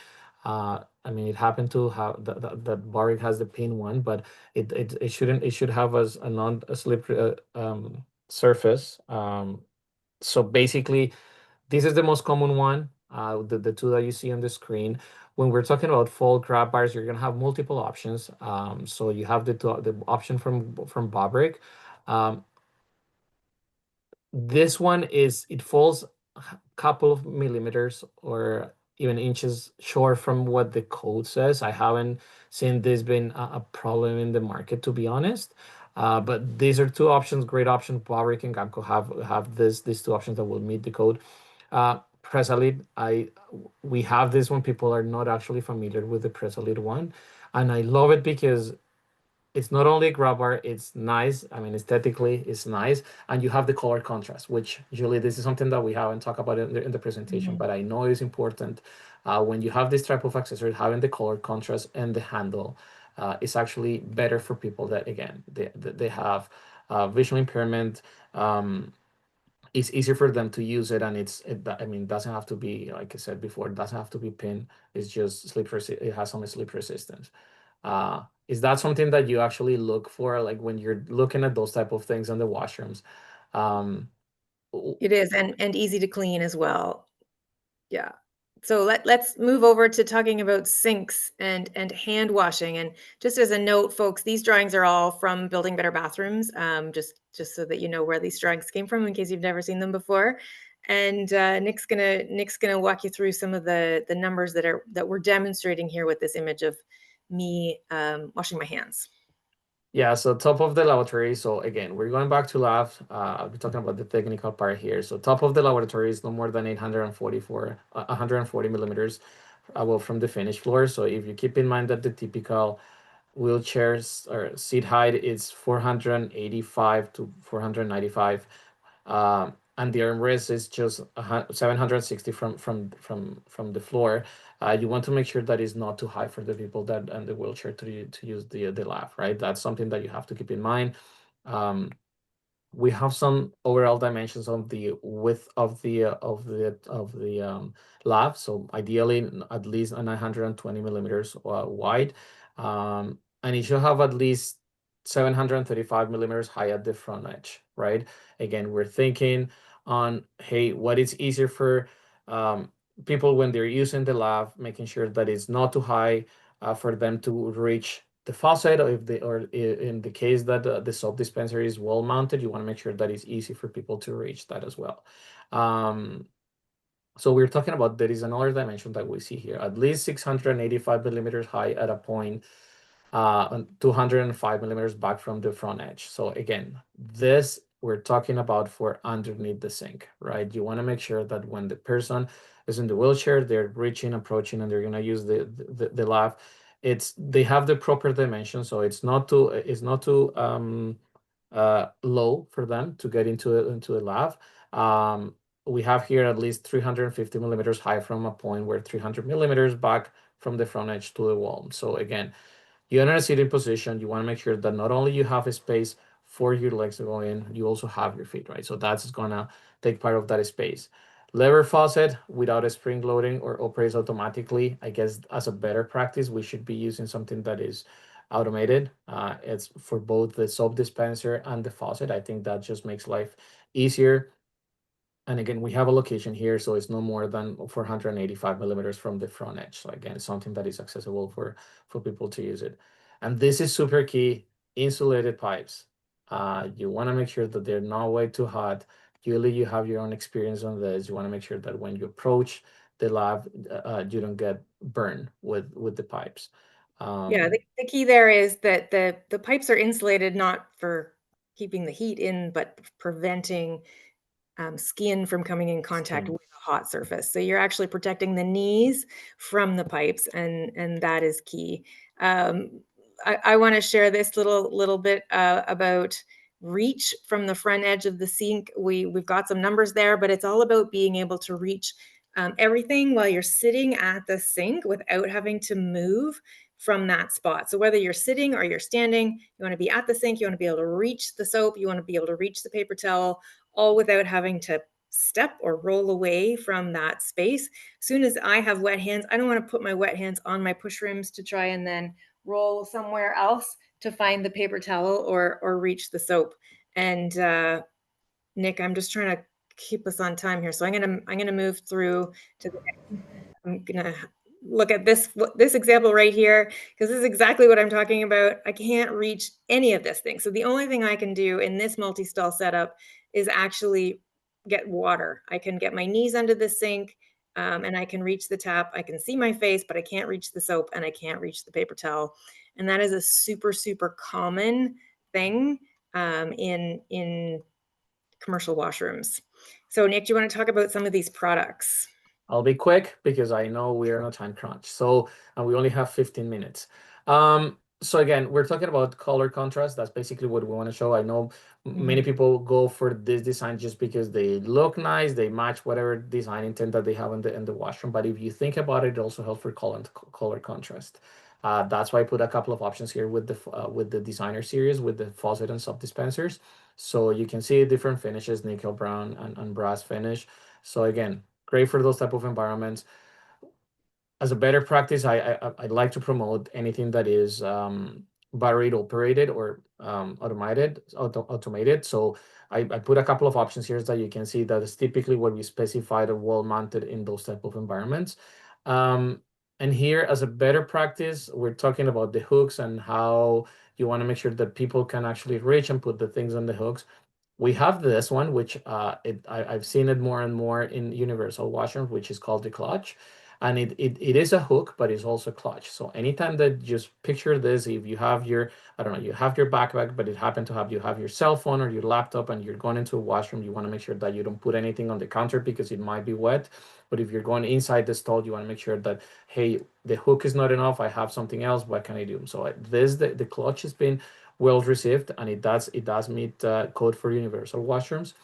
I mean, it happened to have that Barrick has the pin one, but it shouldn't. It should have as a non-slippery surface. So basically, this is the most common one. The two that you see on the screen. When we're talking about fold grab bars, you're gonna have multiple options. So you have the option from Bobrick. This one it falls a couple of millimeters or even inches short from what the code says. I haven't seen this been a problem in the market, to be honest. But these are two options, great options. Bobrick and Gamco have these two options that will meet the code. Presalid, we have this one. People are not actually familiar with the Presalid one, and I love it because it's not only a grab bar, it's nice. I mean, aesthetically, it's nice, and you have the color contrast, which Julie, this is something that we haven't talked about in the presentation, but I know is important. When you have this type of accessory, having the color contrast and the handle is actually better for people that, again, they have visual impairment. It's easier for them to use it, and I mean, doesn't have to be, like I said before, it doesn't have to be pinned. It's just it has some slip resistance. Is that something that you actually look for, like when you're looking at those type of things in the washrooms? It is, and easy to clean as well. Yeah. So let's move over to talking about sinks and hand washing. And just as a note, folks, these drawings are all from Building Better Bathrooms, just so that you know where these drawings came from in case you've never seen them before. And Nick's gonna walk you through some of the numbers that we're demonstrating here with this image of me washing my hands. Yeah, so top of the laboratory. So again, we're going back to lab. I'll be talking about the technical part here. So top of the laboratory is no more than 140 millimeters above from the finished floor. So if you keep in mind that the typical wheelchairs or seat height is 485 to 495, and the armrest is just 760 from the floor. You want to make sure that it's not too high for the people that and the wheelchair to use the lab, right? That's something that you have to keep in mind. We have some overall dimensions of the width of the lab. So ideally, at least 920 millimeters wide, and it should have at least 735 millimeters high at the front edge, right? Again, we're thinking on, hey, what is easier for people when they're using the lab, making sure that it's not too high for them to reach the faucet, or in the case that the soap dispenser is well mounted, you want to make sure that it's easy for people to reach that as well. So we're talking about, there is another dimension that we see here, at least 685 millimeters high at a point, 205 millimeters back from the front edge. So again, this we're talking about for underneath the sink, right? You want to make sure that when the person is in the wheelchair, they're reaching, approaching, and they're going to use the lab. They have the proper dimension, so it's not too low for them to get into the lab. We have here at least 350 millimeters high from a point where 300 millimeters back from the front edge to the wall. So again, you're in a sitting position. You want to make sure that not only you have a space for your legs to go in, you also have your feet, right? So that's gonna take part of that space. Lever faucet without a spring loading or operates automatically. I guess as a better practice, we should be using something that is automated. It's for both the soap dispenser and the faucet. I think that just makes life easier. And again, we have a location here, so it's no more than 485 millimeters from the front edge. So again, it's something that is accessible for people to use it. And this is super key, insulated pipes. You want to make sure that they're not way too hot. Usually you have your own experience on this. You want to make sure that when you approach the lab, you don't get burned with the pipes. Yeah, the key there is that the pipes are insulated not for keeping the heat in, but preventing skin from coming in contact Skin. with a hot surface. So you're actually protecting the knees from the pipes, and that is key. I want to share this little bit about reach from the front edge of the sink. We've got some numbers there, but it's all about being able to reach everything while you're sitting at the sink without having to move from that spot. So whether you're sitting or you're standing, you want to be at the sink, you want to be able to reach the soap, you want to be able to reach the paper towel, all without having to step or roll away from that space. As soon as I have wet hands, I don't want to put my wet hands on my push rims to try and then roll somewhere else to find the paper towel or reach the soap. And Nick, I'm just trying to keep us on time here. So I'm gonna move through to the next. I'm gonna look at this example right here, because this is exactly what I'm talking about. I can't reach any of this thing. So the only thing I can do in this multi-stall setup is actually get water. I can get my knees under the sink and I can reach the tap. I can see my face, but I can't reach the soap and I can't reach the paper towel. And that is a super, super common thing in commercial washrooms. So Nick, do you want to talk about some of these products? I'll be quick because I know we are on a time crunch. So, and we only have 15 minutes. So again, we're talking about color contrast. That's basically what we want to show. I know many people go for this design just because they look nice, they match whatever design intent that they have in the washroom. But if you think about it, it also helps for color contrast. That's why I put a couple of options here with the designer series with the faucet and soap dispensers. So you can see different finishes, nickel brown and brass finish. So again, great for those type of environments. As a better practice, I'd like to promote anything that is battery operated or automated. So I put a couple of options here that you can see that is typically what we specified are wall mounted in those type of environments. And here, as a better practice, we're talking about the hooks and how you want to make sure that people can actually reach and put the things on the hooks. We have this one, which I've seen it more and more in universal washrooms, which is called the clutch. And it is a hook, but it's also clutch. So anytime that just picture this, if you have your, I don't know, you have your backpack, but it happened to have, you have your cell phone or your laptop and you're going into a washroom, you want to make sure that you don't put anything on the counter because it might be wet. But if you're going inside the stall, you want to make sure that, hey, the hook is not enough. I have something else. What can I do? So the clutch has been well received, and it does meet code for universal washrooms.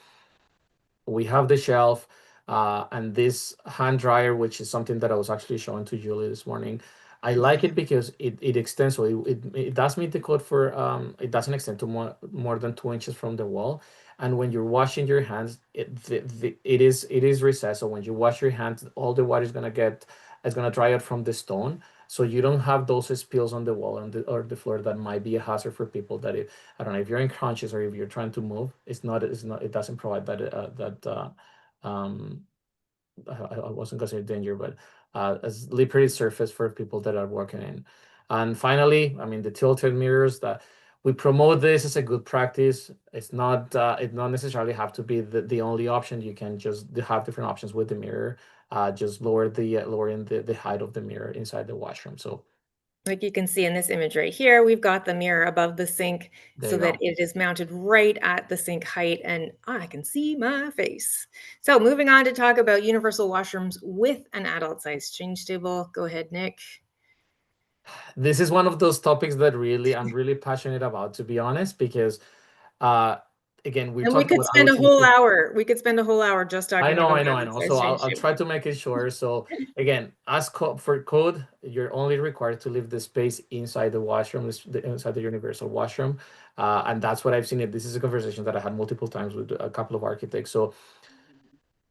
We have the shelf and this hand dryer, which is something that I was actually showing to Julie this morning. I like it because it extends, so it does meet the code for it doesn't extend to more than 2 inches from the wall. And when you're washing your hands, it is recessed. So when you wash your hands, all the water is gonna dry out from the stone. So you don't have those spills on the wall or the floor that might be a hazard for people. That I don't know, if you're in crunches or if you're trying to move, it doesn't provide that I wasn't gonna say danger, but a slippery surface for people that are working in. And finally, I mean, the tilted mirrors, that we promote this as a good practice. It's not it not necessarily have to be the only option. You can just have different options with the mirror. Just lowering the height of the mirror inside the washroom. So like you can see in this image right here, we've got the mirror above the sink so that it is mounted right at the sink height and I can see my face. So moving on to talk about universal washrooms with an adult size change table. Go ahead, Nick. This is one of those topics that I'm really passionate about, to be honest, because again, we could spend a whole hour. We could spend a whole hour just talking about I know. So I'll try to make it short. So again, as for code, you're only required to leave the space inside the washroom, inside the universal washroom. And that's what I've seen. This is a conversation that I had multiple times with a couple of architects. So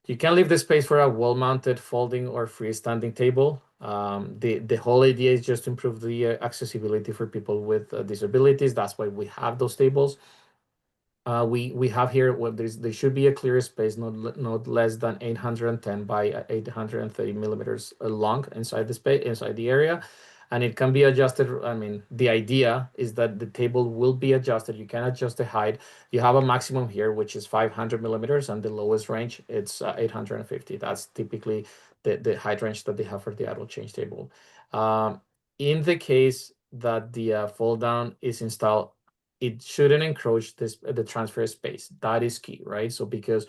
you can leave the space for a wall-mounted, folding, or freestanding table. The whole idea is just to improve the accessibility for people with disabilities. That's why we have those tables. We have here there should be a clear space not less than 810 by 830 millimeters long inside the space inside the area, and it can be adjusted. I mean, the idea is that the table will be adjusted. You can adjust the height. You have a maximum here, which is 500 millimeters, and the lowest range it's 850. That's typically the height range that they have for the adult change table. In the case that the fold down is installed, it shouldn't encroach the transfer space. That is key, right? So because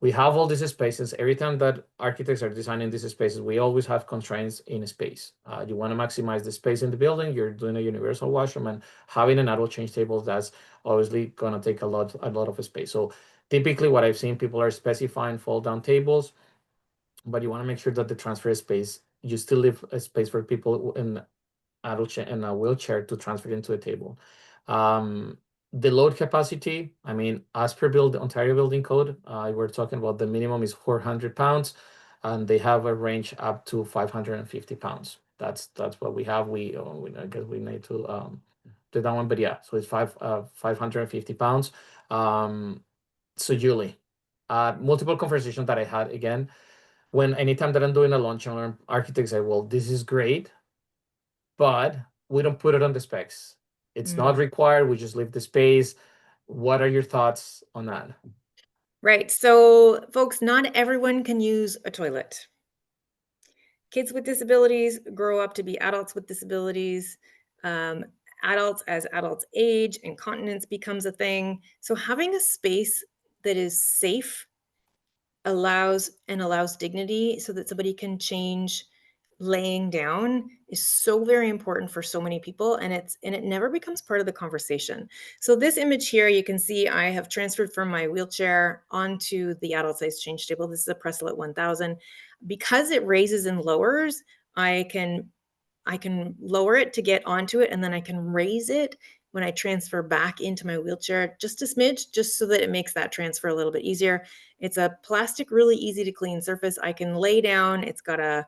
we have all these spaces, every time that architects are designing these spaces, we always have constraints in space. You want to maximize the space in the building. You're doing a universal washroom, and having an adult change table, that's obviously going to take a lot of space. So typically what I've seen, people are specifying fold down tables, but you want to make sure that the transfer space, you still leave a space for people in in a wheelchair to transfer into a table. The load capacity, I mean, as per Ontario Building Code, we're talking about the minimum is 400 pounds, and they have a range up to 550 pounds. That's what we have. I guess we need to do that one, but yeah, so it's 550 pounds. So Julie, multiple conversations that I had again, anytime that I'm doing a launch and learn, architects say, well, this is great, but we don't put it on the specs. It's not required. We just leave the space. What are your thoughts on that? Right. So, folks, not everyone can use a toilet. Kids with disabilities grow up to be adults with disabilities. As adults age, incontinence becomes a thing. So, having a space that is safe allows dignity so that somebody can change laying down is so very important for so many people, and it never becomes part of the conversation. So this image here, you can see I have transferred from my wheelchair onto the adult size change table. This is a Presolite 1000. Because it raises and lowers, I can lower it to get onto it, and then I can raise it when I transfer back into my wheelchair just a smidge, just so that it makes that transfer a little bit easier. It's a plastic, really easy to clean surface. I can lay down. It's got a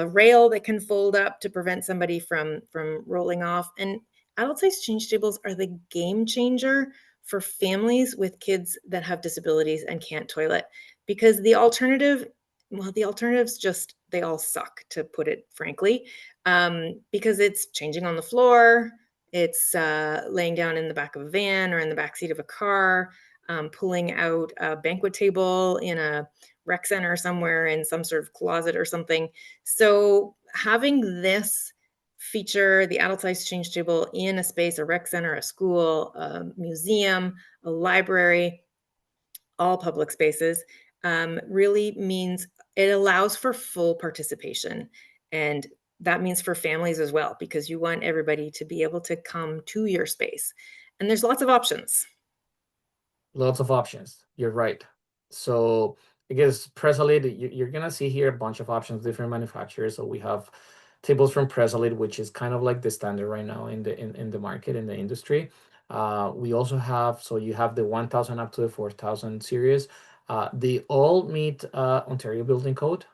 rail that can fold up to prevent somebody from rolling off. And adult size change tables are the game changer for families with kids that have disabilities and can't toilet, because the alternatives just, they all suck, to put it frankly, because it's changing on the floor, it's laying down in the back of a van or in the back seat of a car, pulling out a banquet table in a rec center somewhere in some sort of closet or something. So having this feature, the adult size change table, in a space, a rec center, a school, a museum, a library, all public spaces, really means it allows for full participation. And that means for families as well, because you want everybody to be able to come to your space. And there's lots of options. Lots of options. You're right. So I guess Presolid, you're gonna see here a bunch of options, different manufacturers. So we have tables from Presolid, which is kind of like the standard right now in the market, in the industry. We also have, so you have the 1000 up to the 4000 series. They all meet Ontario Building Code.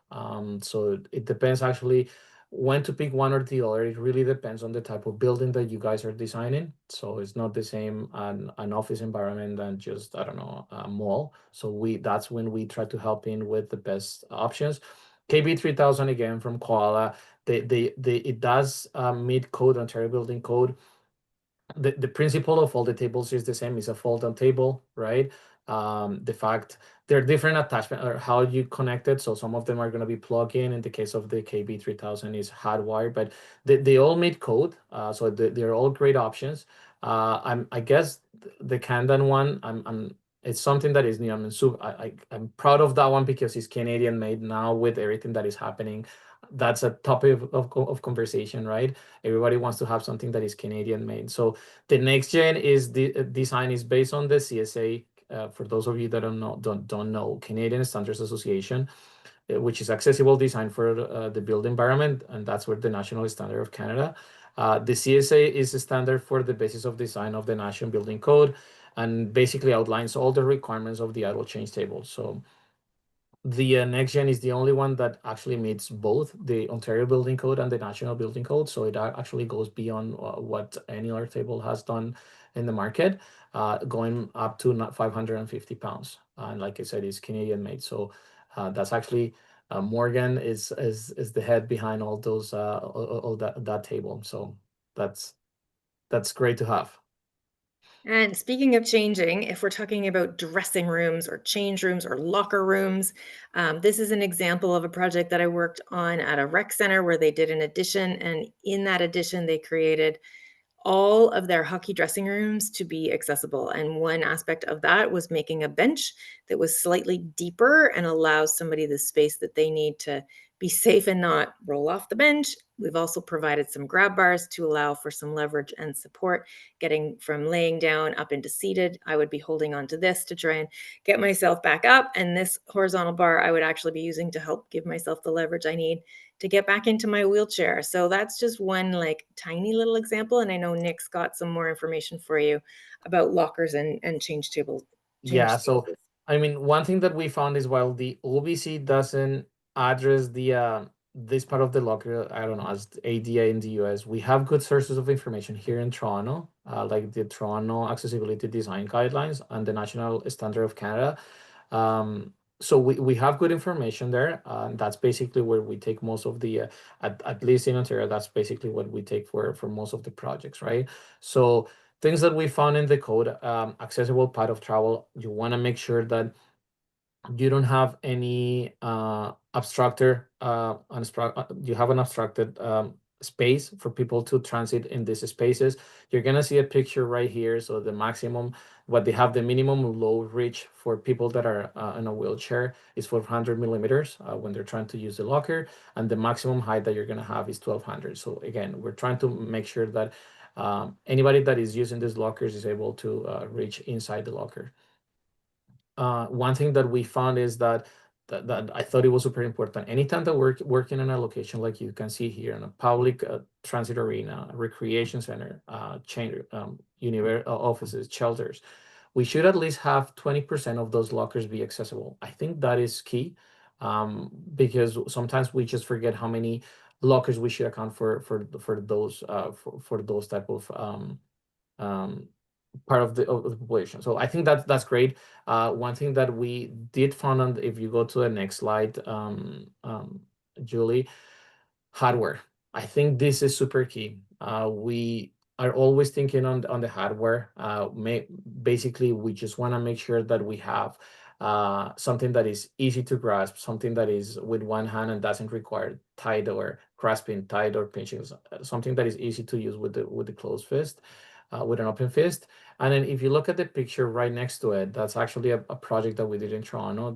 So it depends actually when to pick one or the other. It really depends on the type of building that you guys are designing. So it's not the same an office environment than just, I don't know, a mall. So that's when we try to help in with the best options. KB 3000 again from Koala. It does meet code, Ontario Building Code. The principle of all the tables is the same. It's a fold down table, right? The fact there are different attachment or how you connect it. So some of them are going to be plug in. In the case of the KB 3000 is hardwired, but they all meet code. So they're all great options. I guess the Kandan one, it's something that is new. I'm proud of that one because it's Canadian made now with everything that is happening. That's a topic of conversation, right? Everybody wants to have something that is Canadian made. So the next gen is the design is based on the CSA. For those of you that don't know, Canadian Standards Association, which is accessible design for the built environment, and that's where the national standard of Canada. The CSA is a standard for the basis of design of the National Building Code, and basically outlines all the requirements of the adult change table. So The next gen is the only one that actually meets both the Ontario Building Code and the National Building Code. So it actually goes beyond what any other table has done in the market, going up to 550 pounds. And like I said, it's Canadian made. So that's actually Morgan is the head behind all those all that table. So that's great to have. And speaking of changing, if we're talking about dressing rooms or change rooms or locker rooms, this is an example of a project that I worked on at a rec center where they did an addition. And in that addition, they created all of their hockey dressing rooms to be accessible. And one aspect of that was making a bench that was slightly deeper and allows somebody the space that they need to be safe and not roll off the bench. We've also provided some grab bars to allow for some leverage and support, getting from laying down up into seated. I would be holding onto this to try and get myself back up. And this horizontal bar I would actually be using to help give myself the leverage I need to get back into my wheelchair. So that's just one like tiny little example. And I know Nick's got some more information for you about lockers and change tables. Yeah, so I mean, one thing that we found is while the OBC doesn't address the this part of the locker, I don't know, as ADA in the US, we have good sources of information here in Toronto, like the Toronto Accessibility Design Guidelines and the National Standard of Canada. So we have good information there. That's basically where we take most of the, at least in Ontario, that's basically what we take for most of the projects, right? So things that we found in the code, accessible part of travel, you want to make sure that you don't have any obstructor, you have an obstructed space for people to transit in these spaces. You're gonna see a picture right here. So the maximum, what they have, the minimum load reach for people that are in a wheelchair is 400 millimeters when they're trying to use the locker, and the maximum height that you're gonna have is 1200. So again, we're trying to make sure that anybody that is using these lockers is able to reach inside the locker. One thing that we found is that I thought it was super important. Anytime that we're working in a location like you can see here in a public transit arena, recreation center, offices, shelters, we should at least have 20% of those lockers be accessible. I think that is key because sometimes we just forget how many lockers we should account for those for those type of part of the population. So I think that's great. One thing that we did find, and if you go to the next slide, Julie, hardware. I think this is super key. We are always thinking on the hardware. Basically, we just want to make sure that we have something that is easy to grasp, something that is with one hand and doesn't require tight or grasping, tight or pinching, something that is easy to use with the closed fist. With an open fist. And then if you look at the picture right next to it, that's actually a project that we did in Toronto,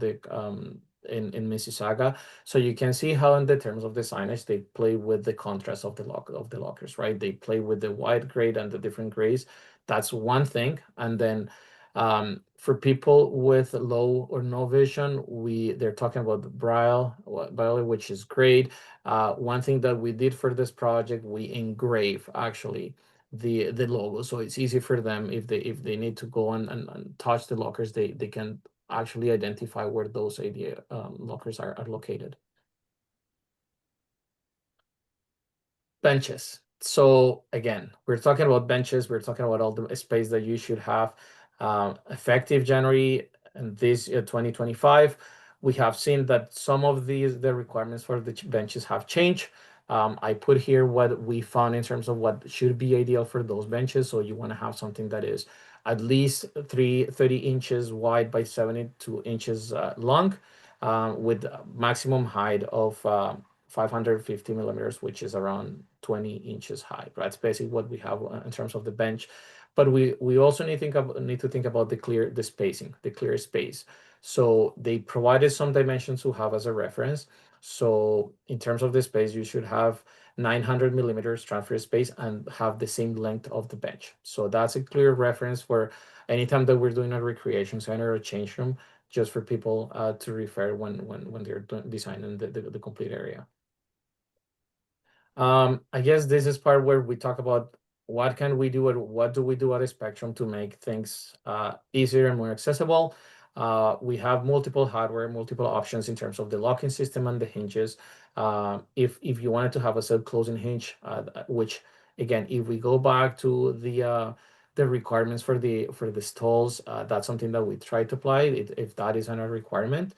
in Mississauga. So you can see how in the terms of the signage, they play with the contrast of the lockers, right? They play with the white grade and the different grays. That's one thing. And then for people with low or no vision, they're talking about Braille, which is great. One thing that we did for this project, we engrave actually the logo, so it's easy for them if they need to go and touch the lockers, they can actually identify where those ADA lockers are located. Benches. So again, we're talking about benches, we're talking about all the space that you should have. Effective January and this 2025, we have seen that some of the requirements for the benches have changed. I put here what we found in terms of what should be ideal for those benches. So you want to have something that is at least 30 inches wide by 72 inches long, with maximum height of 550 millimeters, which is around 20 inches high. That's basically what we have in terms of the bench. But we also need to think about the spacing, the clear space. So they provided some dimensions to have as a reference. So in terms of the space, you should have 900 millimeters transfer space and have the same length of the bench. So that's a clear reference for anytime that we're doing a recreation center or change room, just for people to refer when they're designing the complete area. I guess this is part where we talk about what can we do and what do we do at a Spectrum to make things easier and more accessible. We have multiple hardware, multiple options in terms of the locking system and the hinges. If you wanted to have a self-closing hinge, which again, if we go back to the requirements for the stalls, that's something that we try to apply. If that isn't a requirement,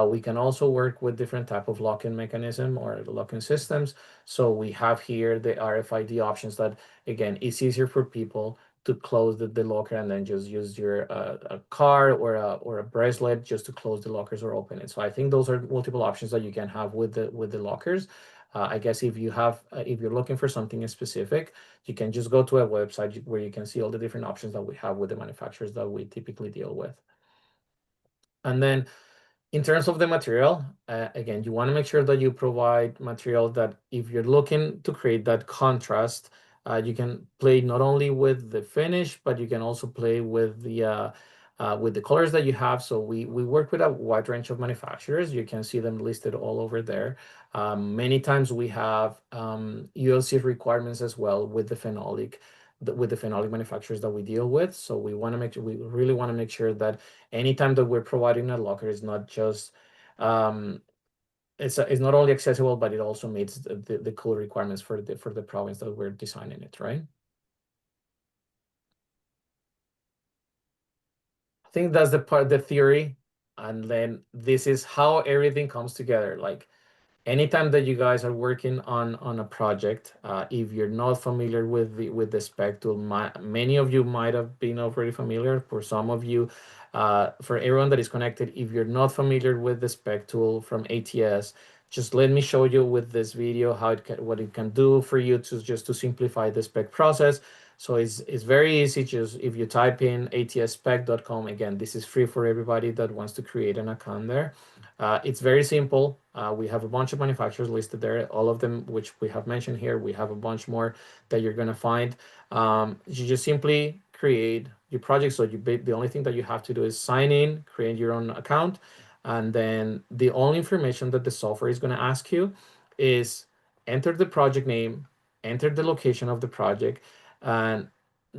we can also work with different type of locking mechanism or locking systems. So we have here the RFID options that, again, it's easier for people to close the locker and then just use your a card or a bracelet just to close the lockers or open it. So I think those are multiple options that you can have with the lockers. I guess if you're looking for something specific, you can just go to a website where you can see all the different options that we have with the manufacturers that we typically deal with. And then in terms of the material, again, you want to make sure that you provide material that if you're looking to create that contrast, you can play not only with the finish, but you can also play with the colors that you have. So we work with a wide range of manufacturers. You can see them listed all over there. Many times we have ULC requirements as well with the phenolic manufacturers that we deal with. So we really want to make sure that anytime that we're providing a locker, it's not just it's not only accessible, but it also meets the code requirements for the province that we're designing it, right? I think that's the theory, and then this is how everything comes together. Like anytime that you guys are working on a project, if you're not familiar with the spec tool, many of you might have been already familiar. For some of you, for everyone that is connected, if you're not familiar with the spec tool from ATS, just let me show you with this video what it can do for you to simplify the spec process. So it's very easy. Just if you type in atspec.com, again, this is free for everybody that wants to create an account there. It's very simple. We have a bunch of manufacturers listed there, all of them which we have mentioned here. We have a bunch more that you're going to find. You just simply create your project. So the only thing that you have to do is sign in, create your own account, and then the only information that the software is going to ask you is enter the project name, enter the location of the project, and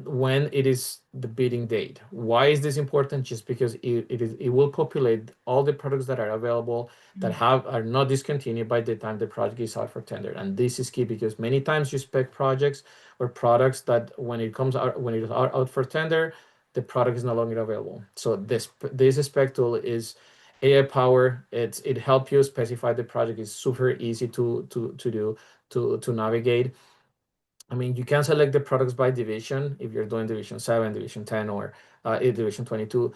when it is the bidding date. Why is this important? Just because it will populate all the products that are available that are not discontinued by the time the project is out for tender. And this is key because many times you spec projects or products that when it is out for tender, the product is no longer available. So this spec tool is AI power. It helps you specify the project. It's super easy to do, to navigate. I mean, you can select the products by division if you're doing division 7, division 10, or division 22.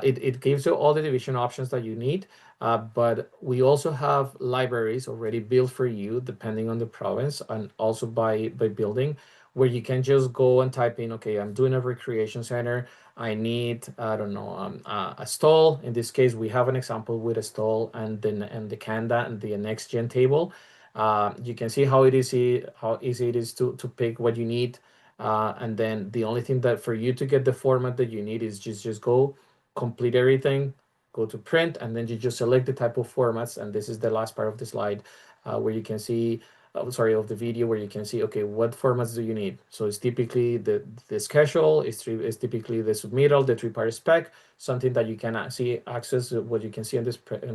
It gives you all the division options that you need, but we also have libraries already built for you depending on the province and also by building, where you can just go and type in, okay, I'm doing a recreation center. I need, I don't know, a stall. In this case, we have an example with a stall and the Canada and the next gen table. You can see how easy it is to pick what you need. And then the only thing that for you to get the format that you need is just go complete everything, go to print, and then you just select the type of formats. And this is the last part of the slide where you can see, of the video, where you can see, okay, what formats do you need? So it's typically the schedule, it's typically the submittal, the 3-part spec, something that you can access. What you can see in the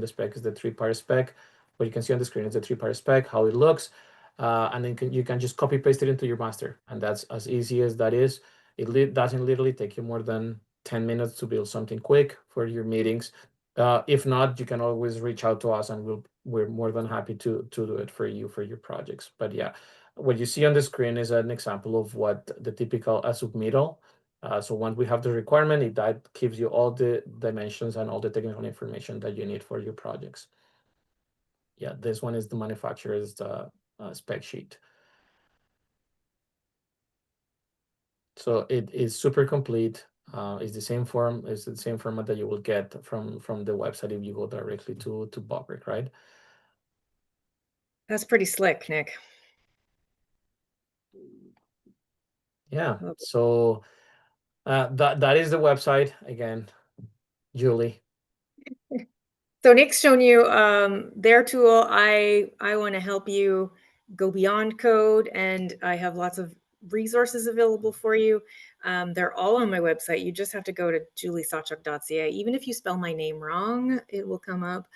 spec is the 3-part spec. What you can see on the screen is the 3-part spec, how it looks, and then you can just copy paste it into your master, and that's as easy as that is. It doesn't literally take you more than 10 minutes to build something quick for your meetings. If not, you can always reach out to us, and we're more than happy to do it for you for your projects. But yeah, what you see on the screen is an example of what the typical submittal. So once we have the requirement, that gives you all the dimensions and all the technical information that you need for your projects. Yeah, this one is the manufacturer's spec sheet. So it is super complete. It's the same form. It's the same format that you will get from the website if you go directly to Bobrick, right? That's pretty slick, Nick. Yeah. So that is the website again, Julie. So Nick's shown you their tool. I want to help you go beyond code, and I have lots of resources available for you. They're all on my website. You just have to go to juliesawchuk.ca. Even if you spell my name wrong, it will come up.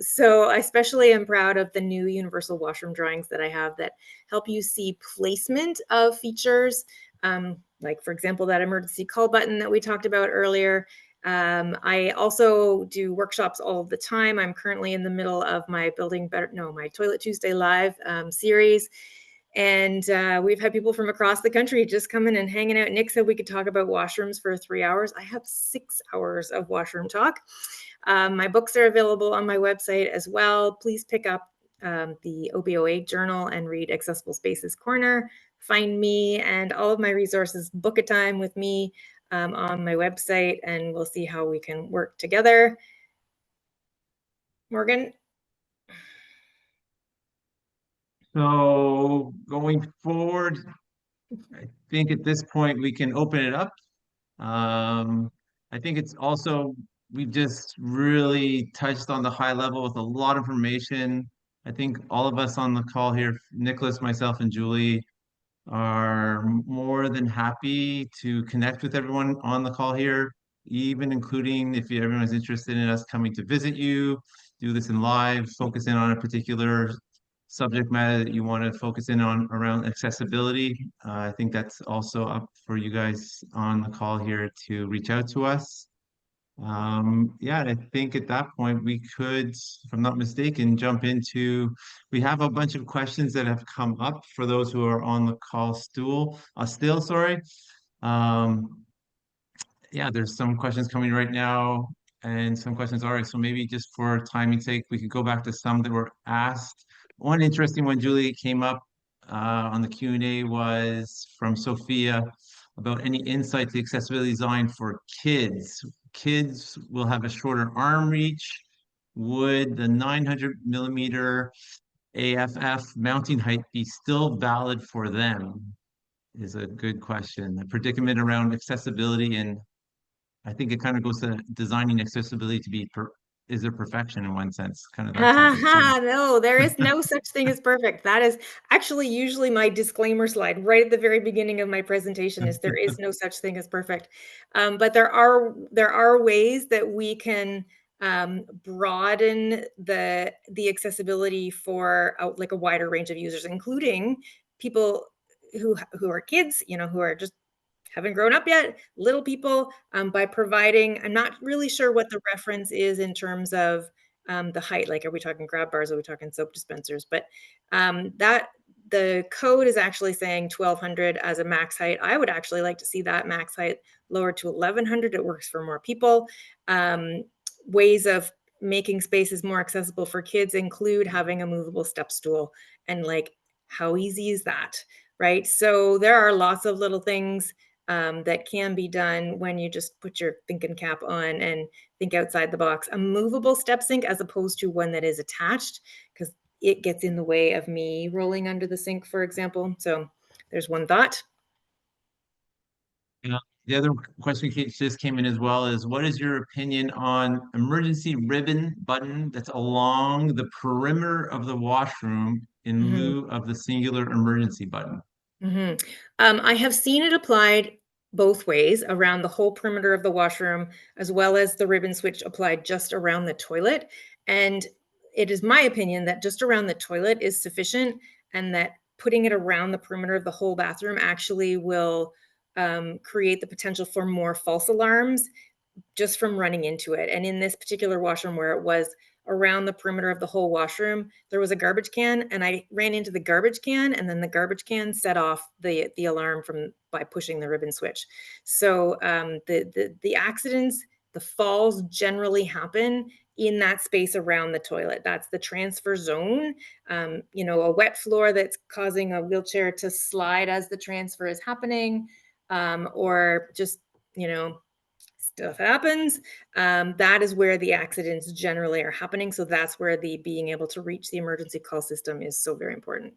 So I especially am proud of the new universal washroom drawings that I have that help you see placement of features. Like, for example, that emergency call button that we talked about earlier. I also do workshops all the time. I'm currently in the middle of my my Toilet Tuesday Live series. And we've had people from across the country just coming and hanging out. Nick said we could talk about washrooms for 3 hours. I have 6 hours of washroom talk. My books are available on my website as well. Please pick up the OBOA journal and read Accessible Spaces Corner. Find me and all of my resources, book a time with me on my website, and we'll see how we can work together. Morgan? So going forward, I think at this point we can open it up. I think it's also, we've just really touched on the high level with a lot of information. I think all of us on the call here, Nicholas, myself, and Julie, are more than happy to connect with everyone on the call here, even including if everyone's interested in us coming to visit you, do this in live, focus in on a particular subject matter that you want to focus in on around accessibility. I think that's also up for you guys on the call here to reach out to us. Yeah, I think at that point we could, if I'm not mistaken, jump into, we have a bunch of questions that have come up for those who are on the call still, sorry. Yeah, there's some questions coming right now and some questions. All right, so maybe just for timing's sake, we could go back to some that were asked. One interesting one, Julie, came up on the Q&A was from Sophia about any insight to accessibility design for kids. Kids will have a shorter arm reach. Would the 900 millimeter AFF mounting height be still valid for them? Is a good question. The predicament around accessibility, and I think it kind of goes to designing accessibility to be is there perfection in one sense, kind of that topic too. No, there is no such thing as perfect. That is actually usually my disclaimer slide right at the very beginning of my presentation is there is no such thing as perfect. But there are ways that we can broaden the accessibility for like a wider range of users, including people who are kids, who are just haven't grown up yet, little people, by providing, I'm not really sure what the reference is in terms of the height. Like, are we talking grab bars? Are we talking soap dispensers? But that the code is actually saying 1200 as a max height. I would actually like to see that max height lowered to 1100. It works for more people. Ways of making spaces more accessible for kids include having a movable step stool, and like, how easy is that, right? So there are lots of little things that can be done when you just put your thinking cap on and think outside the box. A movable step sink as opposed to one that is attached, because it gets in the way of me rolling under the sink, for example. So there's one thought. The other question just came in as well is, what is your opinion on emergency ribbon button that's along the perimeter of the washroom in lieu of the singular emergency button? I have seen it applied both ways, around the whole perimeter of the washroom, as well as the ribbon switch applied just around the toilet. And it is my opinion that just around the toilet is sufficient, and that putting it around the perimeter of the whole bathroom actually will create the potential for more false alarms just from running into it. And in this particular washroom, where it was around the perimeter of the whole washroom, there was a garbage can, and I ran into the garbage can, and then the garbage can set off the alarm by pushing the ribbon switch. So the accidents, the falls generally happen in that space around the toilet. That's the transfer zone. A wet floor that's causing a wheelchair to slide as the transfer is happening, or just, stuff happens. That is where the accidents generally are happening. So that's where the being able to reach the emergency call system is so very important.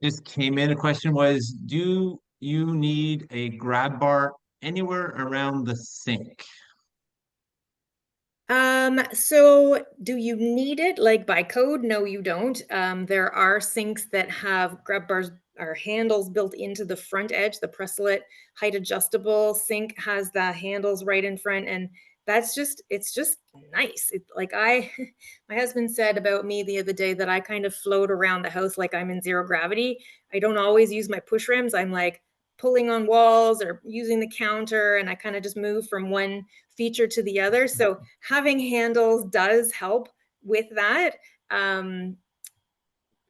Just came in, a question was, do you need a grab bar anywhere around the sink? So do you need it like by code? No, you don't. There are sinks that have grab bars are handles built into the front edge. The Pressolit height adjustable sink has the handles right in front, and it's just nice. Like my husband said about me the other day that I kind of float around the house like I'm in zero gravity. I don't always use my push rims. I'm like pulling on walls or using the counter, and I kind of just move from one feature to the other. So having handles does help with that.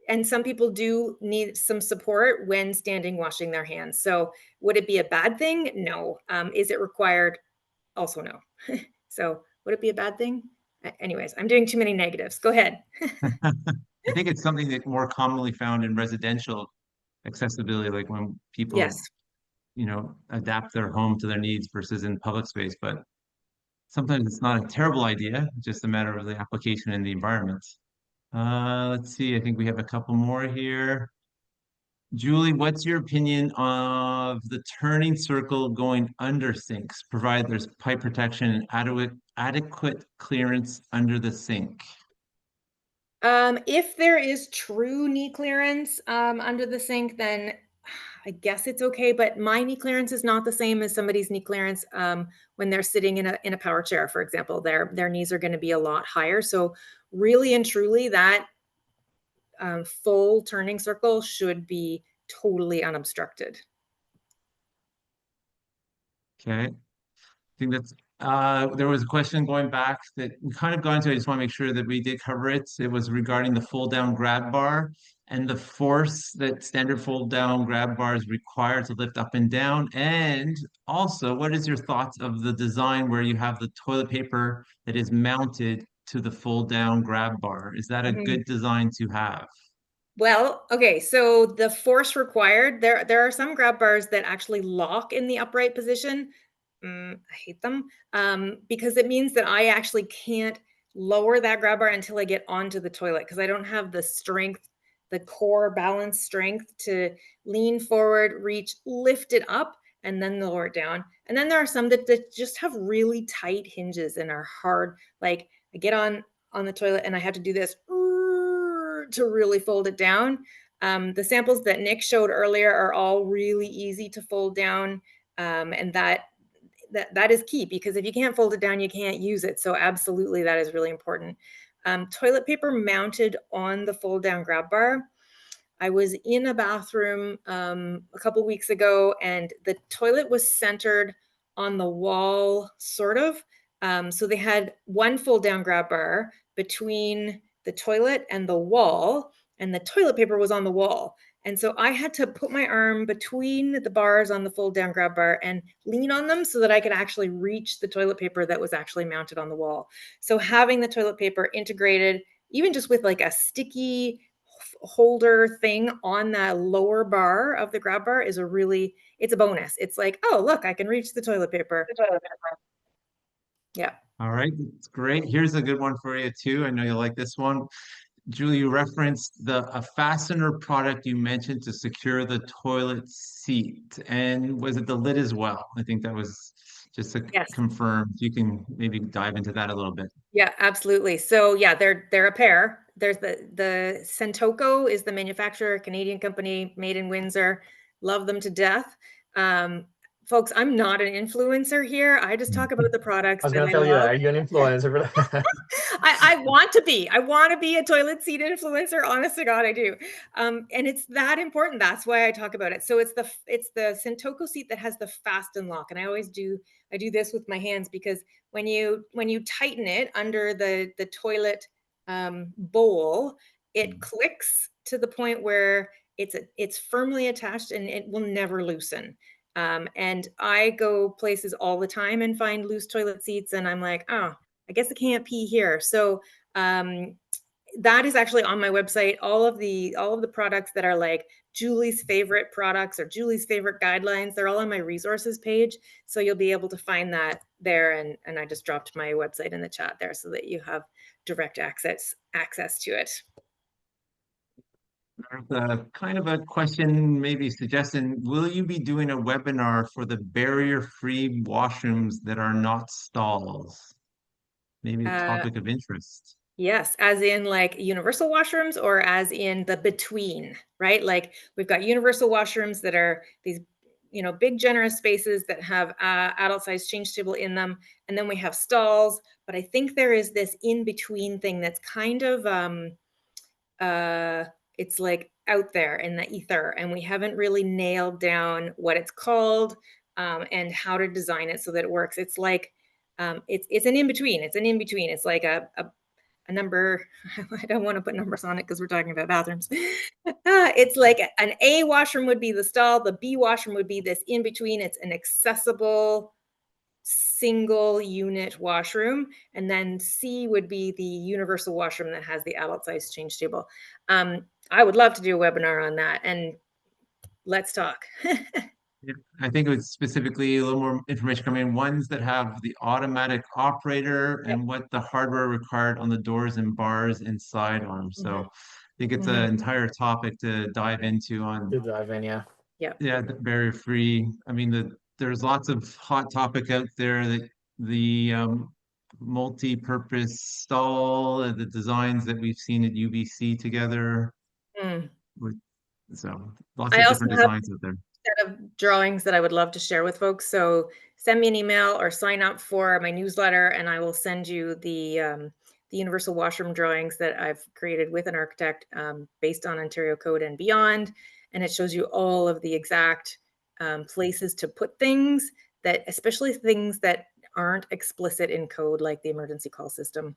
And some people do need some support when standing washing their hands. So would it be a bad thing? No. Is it required? Also no. So would it be a bad thing? Anyways, I'm doing too many negatives. Go ahead. I think it's something that more commonly found in residential accessibility, like when Yes. people, adapt their home to their needs versus in public space. But sometimes it's not a terrible idea, just a matter of the application in the environment. Let's see, I think we have a couple more here. Julie, what's your opinion of the turning circle going under sinks, provided there's pipe protection and adequate clearance under the sink? If there is true knee clearance under the sink, then I guess it's okay. But my knee clearance is not the same as somebody's knee clearance when they're sitting in a power chair, for example. Their knees are going to be a lot higher. So really and truly, that full turning circle should be totally unobstructed. Okay. I think that's there was a question going back that we kind of got into. I just want to make sure that we did cover it. It was regarding the fold down grab bar and the force that standard fold down grab bars require to lift up and down. And also, what is your thoughts of the design where you have the toilet paper that is mounted to the fold down grab bar? Is that a good design to have? Well, okay, so the force required, there are some grab bars that actually lock in the upright position. I hate them because it means that I actually can't lower that grab bar until I get onto the toilet because I don't have the strength, the core balance strength to lean forward, reach, lift it up, and then lower it down. And then there are some that just have really tight hinges and are hard. Like I get on the toilet and I have to do this to really fold it down. The samples that Nick showed earlier are all really easy to fold down, and that is key because if you can't fold it down, you can't use it. So absolutely, that is really important. Toilet paper mounted on the fold down grab bar. I was in a bathroom a couple weeks ago, and the toilet was centered on the wall, sort of. So they had one fold down grab bar between the toilet and the wall, and the toilet paper was on the wall. And so I had to put my arm between the bars on the fold down grab bar and lean on them so that I could actually reach the toilet paper that was actually mounted on the wall. So having the toilet paper integrated, even just with like a sticky holder thing on that lower bar of the grab bar it's a bonus. It's like, oh, look, I can reach the toilet paper. Yeah. All right, that's great. Here's a good one for you too. I know you'll like this one. Julie, you referenced a fastener product you mentioned to secure the toilet seat. And was it the lid as well? I think that was just to Yes. confirm. You can maybe dive into that a little bit. Yeah, absolutely. So yeah, they're a pair. There's the Sentoco is the manufacturer, Canadian company, made in Windsor. Love them to death. Folks, I'm not an influencer here. I just talk about the products. I was that going to tell you love. that. Are you an influencer? I want to be. I want to be a toilet seat influencer. Honest to God, I do. And it's that important. That's why I talk about it. So it's the Sentoco seat that has the fasten lock, and I do this with my hands because when you tighten it under the toilet bowl, it clicks to the point where it's firmly attached and it will never loosen. And I go places all the time and find loose toilet seats, and I'm like, oh, I guess I can't pee here. So that is actually on my website. All of the products that are like Julie's favorite products or Julie's favorite guidelines, they're all on my resources page. So you'll be able to find that there. And I just dropped my website in the chat there so that you have direct access to it. Kind of a question, maybe suggesting, will you be doing a webinar for the barrier-free washrooms that are not stalls? Maybe a topic of interest. Yes, as in like universal washrooms or as in the between, right? Like we've got universal washrooms that are these, big generous spaces that have adult size change table in them. And then we have stalls. But I think there is this in between thing that's kind of, uh, it's like out there in the ether. And we haven't really nailed down what it's called and how to design it so that it works. It's like, it's an in between. It's an in between. It's like a number. I don't want to put numbers on it because we're talking about bathrooms. It's like an A washroom would be the stall. The B washroom would be this in between. It's an accessible single unit washroom. And then C would be the universal washroom that has the adult size change table. I would love to do a webinar on that, and let's talk. Yeah, I think it was specifically a little more information coming in, ones that have the automatic operator Yep. and what the hardware required on the doors and bars inside on them. So Mhm. I think it's an entire topic to dive into on, To dive in, yeah. yeah, the barrier free. I mean, there's lots of hot topic out there that the multi-purpose stall, the designs that we've seen at UBC together Mm. with, so lots I of also different have designs out there. set of drawings that I would love to share with folks. So send me an email or sign up for my newsletter, and I will send you the universal washroom drawings that I've created with an architect based on Ontario Code and beyond. And it shows you all of the exact places to put things that, especially things that aren't explicit in code, like the emergency call system.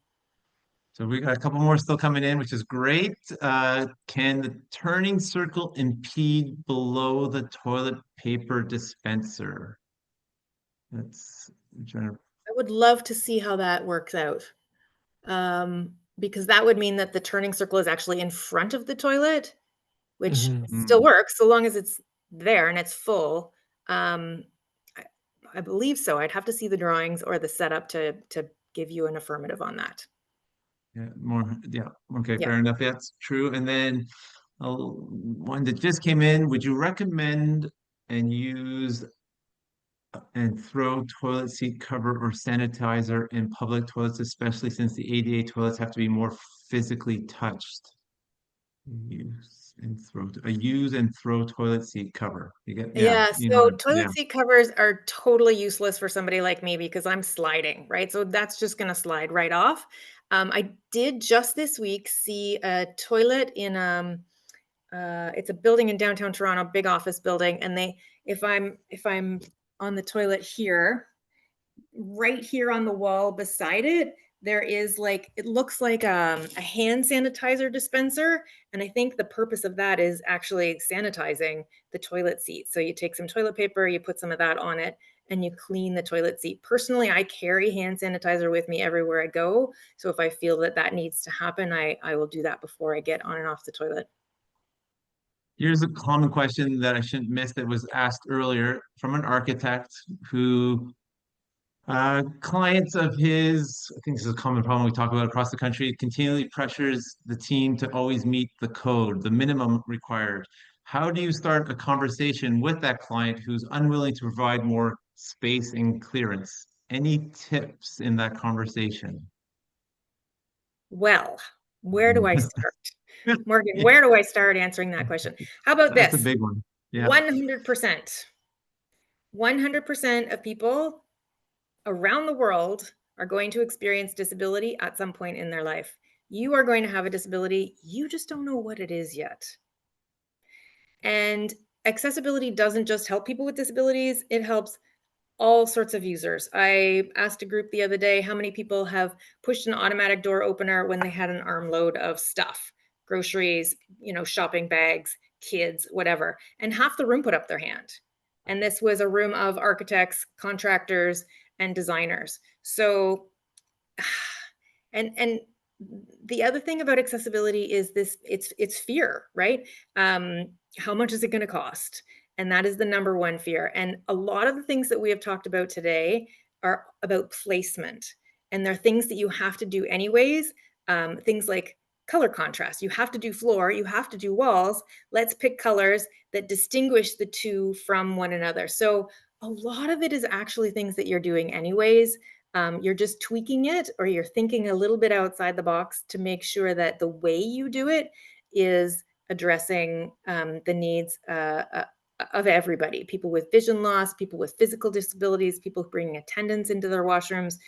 So we got a couple more still coming in, which is great. Can the turning circle impede below the toilet paper dispenser? That's I would love to see how that works out. Because that would mean that the turning circle is actually in front of the toilet, which Mhm. still works so long as it's there and it's full. Um, I, I believe so. I'd have to see the drawings or the setup to give you an affirmative on that. yeah, more, yeah. Okay, Yeah. fair enough. That's true. And then one that just came in, would you recommend and use and throw toilet seat cover or sanitizer in public toilets, especially since the ADA toilets have to be more physically touched? Use and throw toilet seat cover. You get, yeah, Yeah, you so know, yeah. toilet seat covers are totally useless for somebody like me because I'm sliding, right? So that's just going to slide right off. I did just this week see a toilet in it's a building in downtown Toronto, big office building, and if I'm on the toilet here, right here on the wall beside it, there is like, it looks like a hand sanitizer dispenser. And I think the purpose of that is actually sanitizing the toilet seat. So you take some toilet paper, you put some of that on it, and you clean the toilet seat. Personally, I carry hand sanitizer with me everywhere I go. So if I feel that that needs to happen, I will do that before I get on and off the toilet. Here's a common question that I shouldn't miss that was asked earlier from an architect who clients of his, I think this is a common problem we talk about across the country, continually pressures the team to always meet the code, the minimum required. How do you start a conversation with that client who's unwilling to provide more space and clearance? Any tips in that conversation? Well, where do I start? Morgan, where do I start answering that question? How about That's a this? big one. Yeah. 100%. 100% of people around the world are going to experience disability at some point in their life. You are going to have a disability. You just don't know what it is yet. And accessibility doesn't just help people with disabilities, it helps all sorts of users. I asked a group the other day how many people have pushed an automatic door opener when they had an armload of stuff, groceries, shopping bags, kids, whatever. And half the room put up their hand. And this was a room of architects, contractors, and designers. So, and the other thing about accessibility is this, it's fear, right? How much is it going to cost? And that is the number one fear. And a lot of the things that we have talked about today are about placement. And they're things that you have to do anyways. Things like color contrast. You have to do floor, you have to do walls. Let's pick colors that distinguish the two from one another. So a lot of it is actually things that you're doing anyways. You're just tweaking it, or you're thinking a little bit outside the box to make sure that the way you do it is addressing the needs of everybody, people with vision loss, people with physical disabilities, people bringing attendants into their washrooms,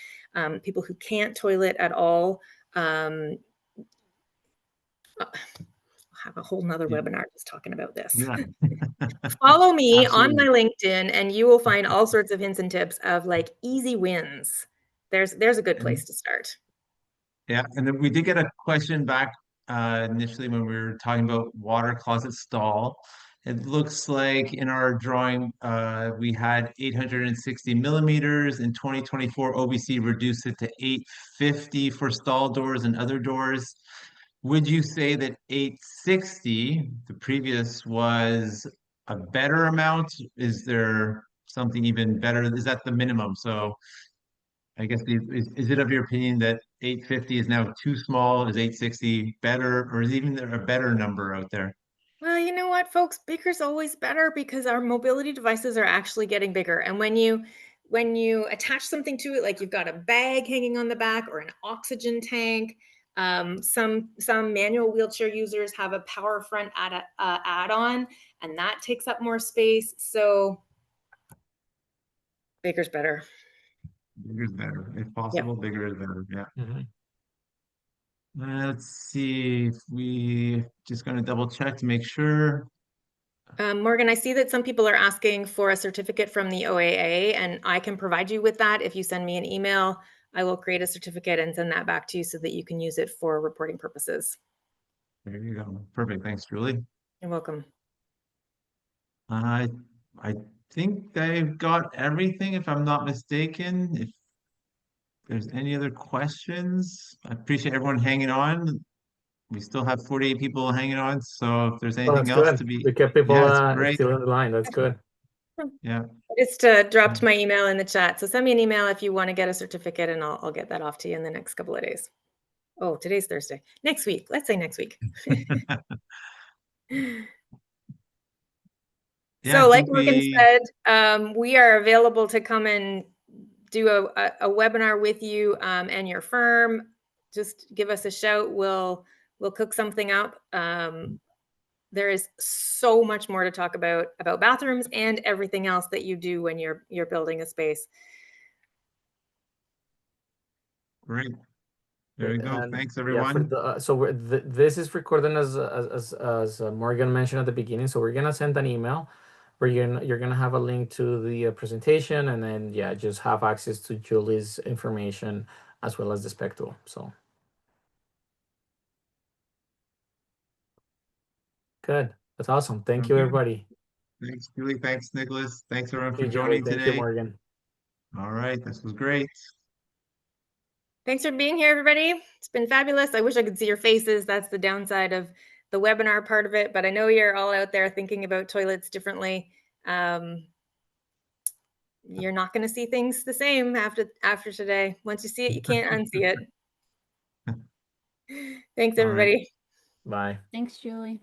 people who can't toilet at all. I'll have a whole nother Yeah. webinar just talking about this. Yeah. Follow me on my Absolutely. LinkedIn and you will find all sorts of hints and tips of like easy wins. There's a good place to start. Yeah, and then we did get a question back initially when we were talking about water closet stall. It looks like in our drawing we had 860 millimeters. In 2024, OBC reduced it to 850 for stall doors and other doors. Would you say that 860, the previous, was a better amount? Is there something even better? Is that the minimum? So I guess is it of your opinion that 850 is now too small? Is 860 better, or is even there a better number out there? Well, you know what, folks? Bigger's always better because our mobility devices are actually getting bigger. And when you attach something to it, like you've got a bag hanging on the back or an oxygen tank, some manual wheelchair users have a power front add-on, and that takes up more space. So bigger's better. Bigger is better. If Yeah. possible, bigger is better. Yeah. Mhm. Let's see if we just gonna double check to make sure. Morgan, I see that some people are asking for a certificate from the OAA, and I can provide you with that. If you send me an email, I will create a certificate and send that back to you so that you can use it for reporting purposes. There you go. Perfect. Thanks, Julie. You're welcome. I I think they've got everything, if I'm not mistaken. If there's any other questions, I appreciate everyone hanging on. We still have 48 people hanging on, so if there's Well, anything that's else good. to be, We kept people yeah, it's great. still in the line. That's good. Yeah. I just dropped my email in the chat. So send me an email if you want to get a certificate, and I'll get that off to you in the next couple of days. Oh, today's Thursday. Next week. Let's say next week. Yeah, I So like think Morgan we, said, we are available to come and do a webinar with you and your firm. Just give us a shout. We'll cook something up. There is so much more to talk about bathrooms and everything else that you do when you're building a space. great. There you go. And Thanks, yeah, for everyone. the so this is recorded as Morgan mentioned at the beginning. So we're gonna send an email where you're gonna have a link to the presentation, and then yeah, just have access to Julie's information as well as the spec tool. So good. That's awesome. Thank you, Okay. everybody. Thanks, Julie. Thanks, Nicholas. Thanks, everyone, Thank for you, Julie. joining Thank you, today. Morgan. All right, this was great. Thanks for being here, everybody. It's been fabulous. I wish I could see your faces. That's the downside of the webinar part of it, but I know you're all out there thinking about toilets differently. You're not going to see things the same after today. Once you see it, you can't unsee it. Thanks, All right. everybody. Bye. Thanks, Julie.